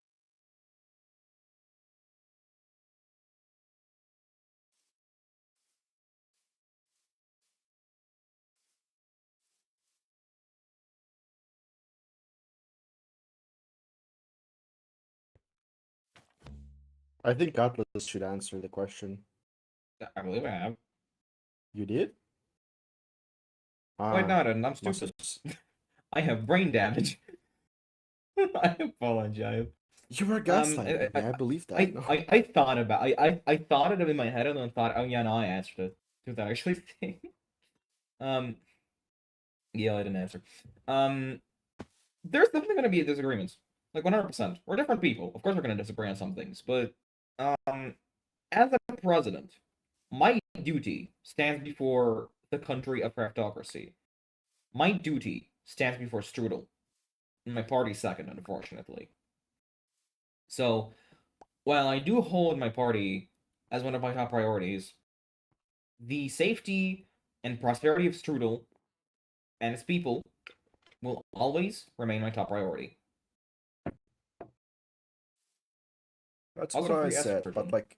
I think Atlas should answer the question. I believe I have. You did? Wait, no, I didn't. I'm must stupid. have- I have brain damage. I apologize. You were gaslighting me. I believe that. No. I thought about I thought it in my head and then thought, oh yeah, no, I answered it. Without actually saying. Um, yeah, I didn't answer. There's definitely gonna be disagreements, like 100%. We're different people. Of course, we're gonna disagree on some things, but as a president, my duty stands before the country of craftocracy. My duty stands before Strudel. And my party second, unfortunately. So, while I do hold my party as one of my top priorities, the safety and prosperity of Strudel and its people will always remain my top priority. That's Also what I free said, estrogen. but like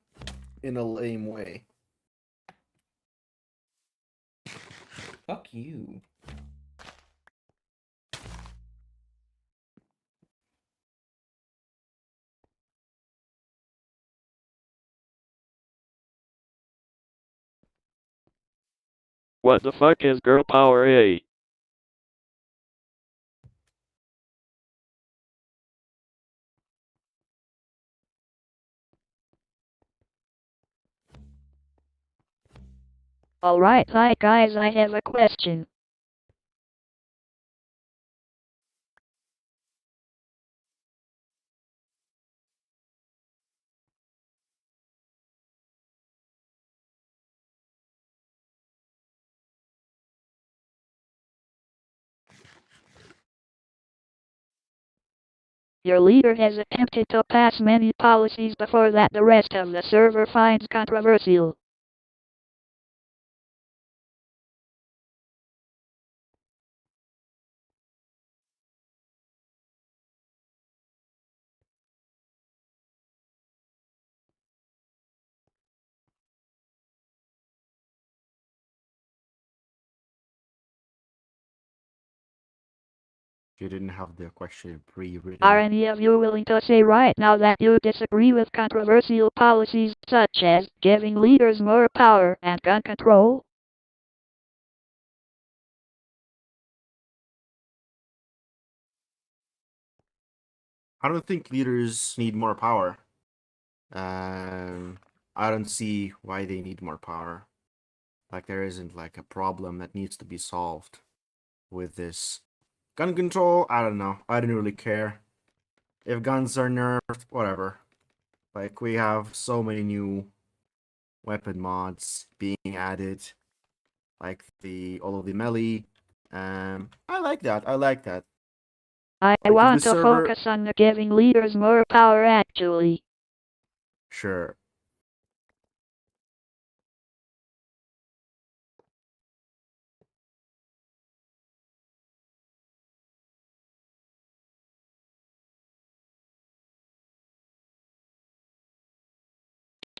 in a lame way. Fuck you. What the fuck is girl power A? Alright, hi guys, I have a question. Your leader has attempted to pass many policies before that the rest of the server finds controversial. You didn't have the question pre-written. Are any of you willing to say right now that you disagree with controversial policies such as giving leaders more power and gun control? I don't think leaders need more power. I don't see why they need more power. Like there isn't like a problem that needs to be solved with this. Gun control, I don't know. I don't really care. If guns are nerfed, whatever. Like we have so many new weapon mods being added. Like all of the melee. I like that. I like that. I Like if want the to server focus on the giving leaders more power actually. Sure.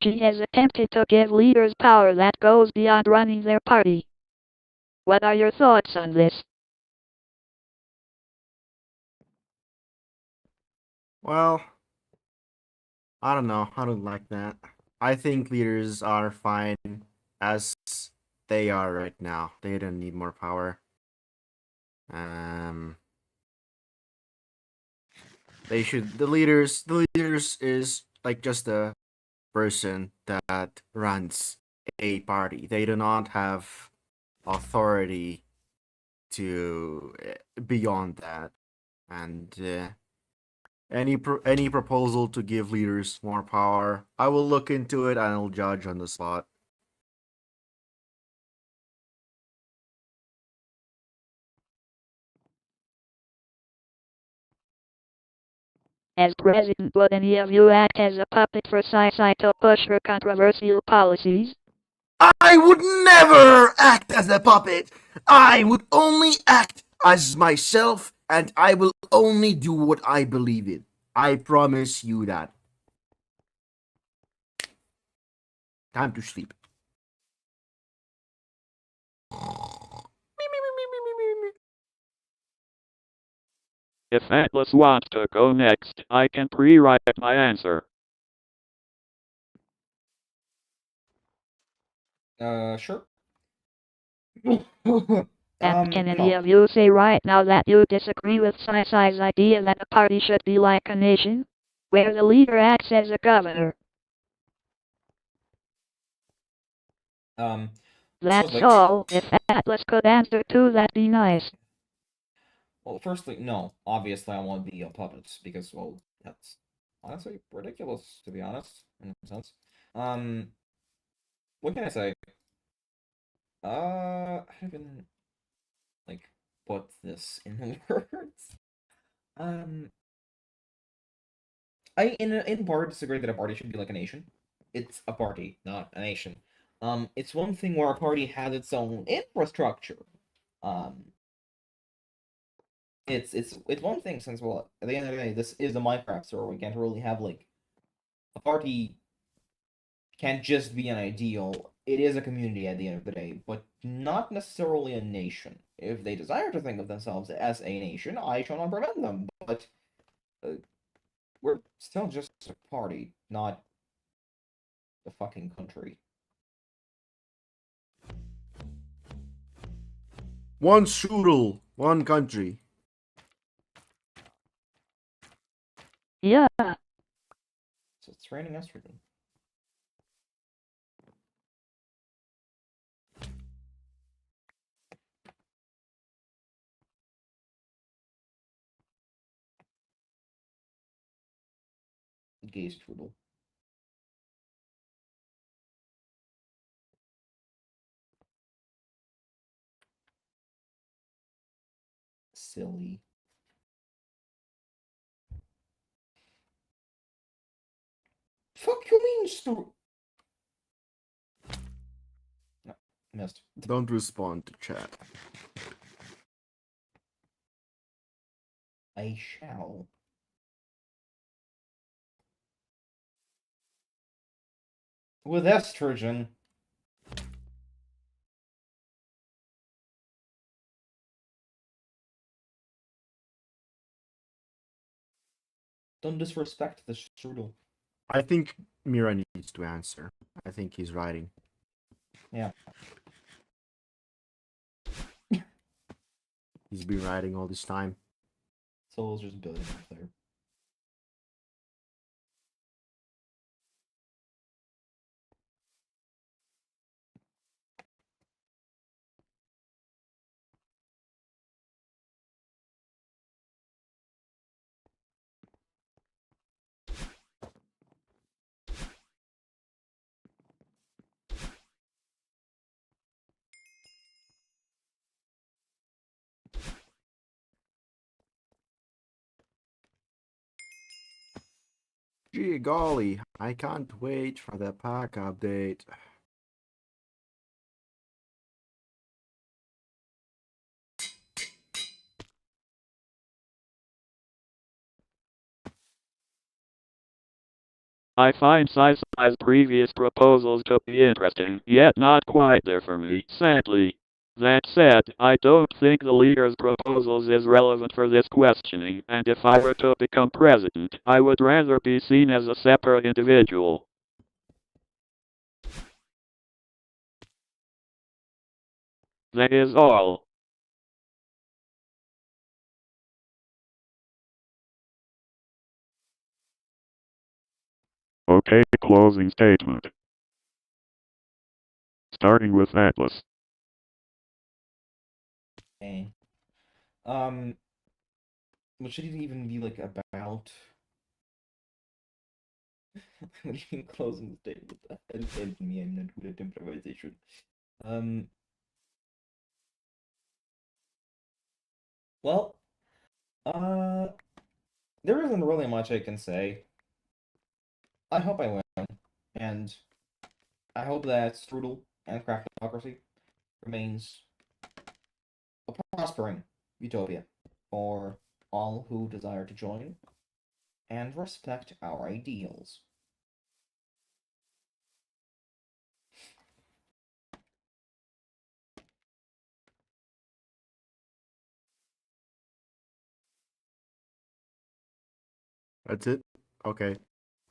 She has attempted to give leaders power that goes beyond running their party. What are your thoughts on this? Well, I don't know. I don't like that. I think leaders are fine as they are right now. They don't need more power. Um, they should. The leaders is like just a person that runs a party. They do not have authority to beyond that. And any proposal to give leaders more power, I will look into it and I'll judge on the spot. As president, would any of you act as a puppet for Sai to push her controversial policies? I would never act as a puppet. I would only act as myself, and I will only do what I believe in. I promise you that. Time to sleep. If Atlas wants to go next, I can pre-write my answer. Sure. And can any No. of you say right now that you disagree with Sai's idea that the party should be like a nation, where the leader acts as a governor? That's Firstly, all. If Atlas could answer too, that'd be nice. well, firstly, no. Obviously, I want to be a puppet because, well, that's honestly ridiculous, to be honest, in a sense. What can I say? I can like put this in words. Um, I in part disagree that a party should be like a nation. It's a party, not a nation. It's one thing where a party has its own infrastructure. Um, it's one thing since, well, at the end of the day, this is a Minecraft server. We can't really have like a party can't just be an ideal. It is a community at the end of the day, but not necessarily a nation. If they desire to think of themselves as a nation, I shall not prevent them. But uh, we're still just a party, not a fucking country. One strudel, one country. Yeah. So it's raining estrogen. Gay strudel. Silly. Fuck you mean strudel? No, missed. Don't respond to chat. I shall. With estrogen. Don't disrespect the strudel. I think Mira needs to answer. I think he's writing. Yeah. He's been writing all this time. Soul's just building up there. Gee golly, I can't wait for the pack update. I find Sai's previous proposals to be interesting, yet not quite there for me, sadly. That said, I don't think the leader's proposals is relevant for this questioning, and if I were to become president, I would rather be seen as a separate individual. That is all. Okay, closing statement. Starting with Atlas. Okay. What should it even be like about? What do you mean closing statement? Help me, I'm not good at improvisation. Well, uh, there isn't really much I can say. I hope I win, and I hope that Strudel and Craftocracy remains a prospering utopia for all who desire to join and respect our ideals. That's it? Okay.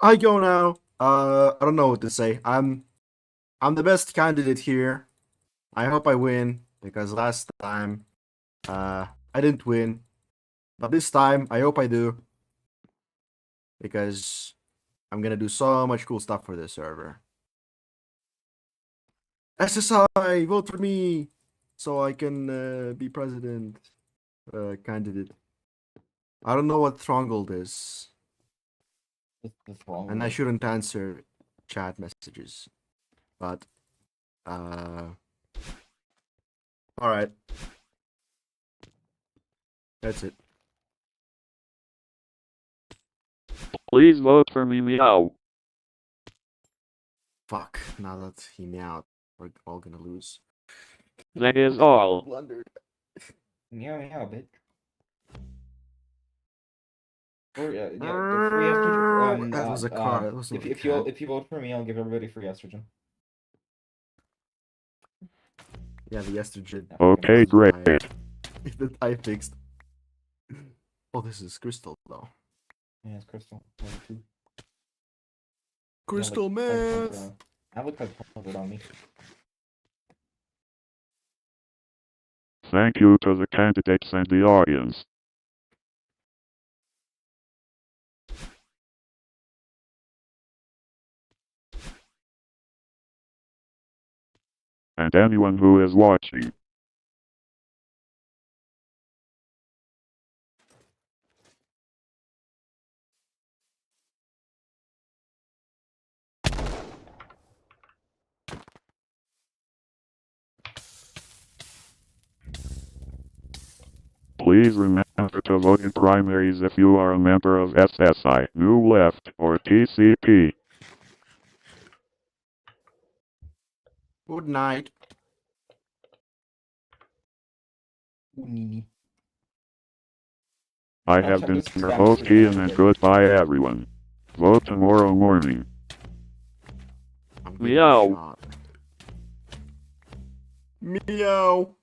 I go now. I don't know what to say. I'm the best candidate here. I hope I win, because last time, I didn't win. But this time, I hope I do. Because I'm gonna do so much cool stuff for this server. SSI, vote for me! So I can be president candidate. I don't know what Throngold is. The wrong And I way. shouldn't answer chat messages. But, alright. That's it. Please vote for me, meow. Fuck, now that he meowed, we're all gonna lose. That is all. Blundered. Meow meow, bitch. Or yeah, the free estrogen. That was a car. That wasn't if a cat. if you vote for me, I'll give everybody free estrogen. Yeah, the estrogen. Okay, great. The tie fixed. Oh, this is crystal though. Yeah, it's crystal. Level 2. Crystal meth. I look like 500 on me. Thank you to the candidates and the audience. And anyone who is watching. Please remember to vote in primaries if you are a member of SSI, New Left, or TCP. Good night. I have been your host Ian, and goodbye everyone. Vote tomorrow morning. I'm getting Meow. shot. Meow.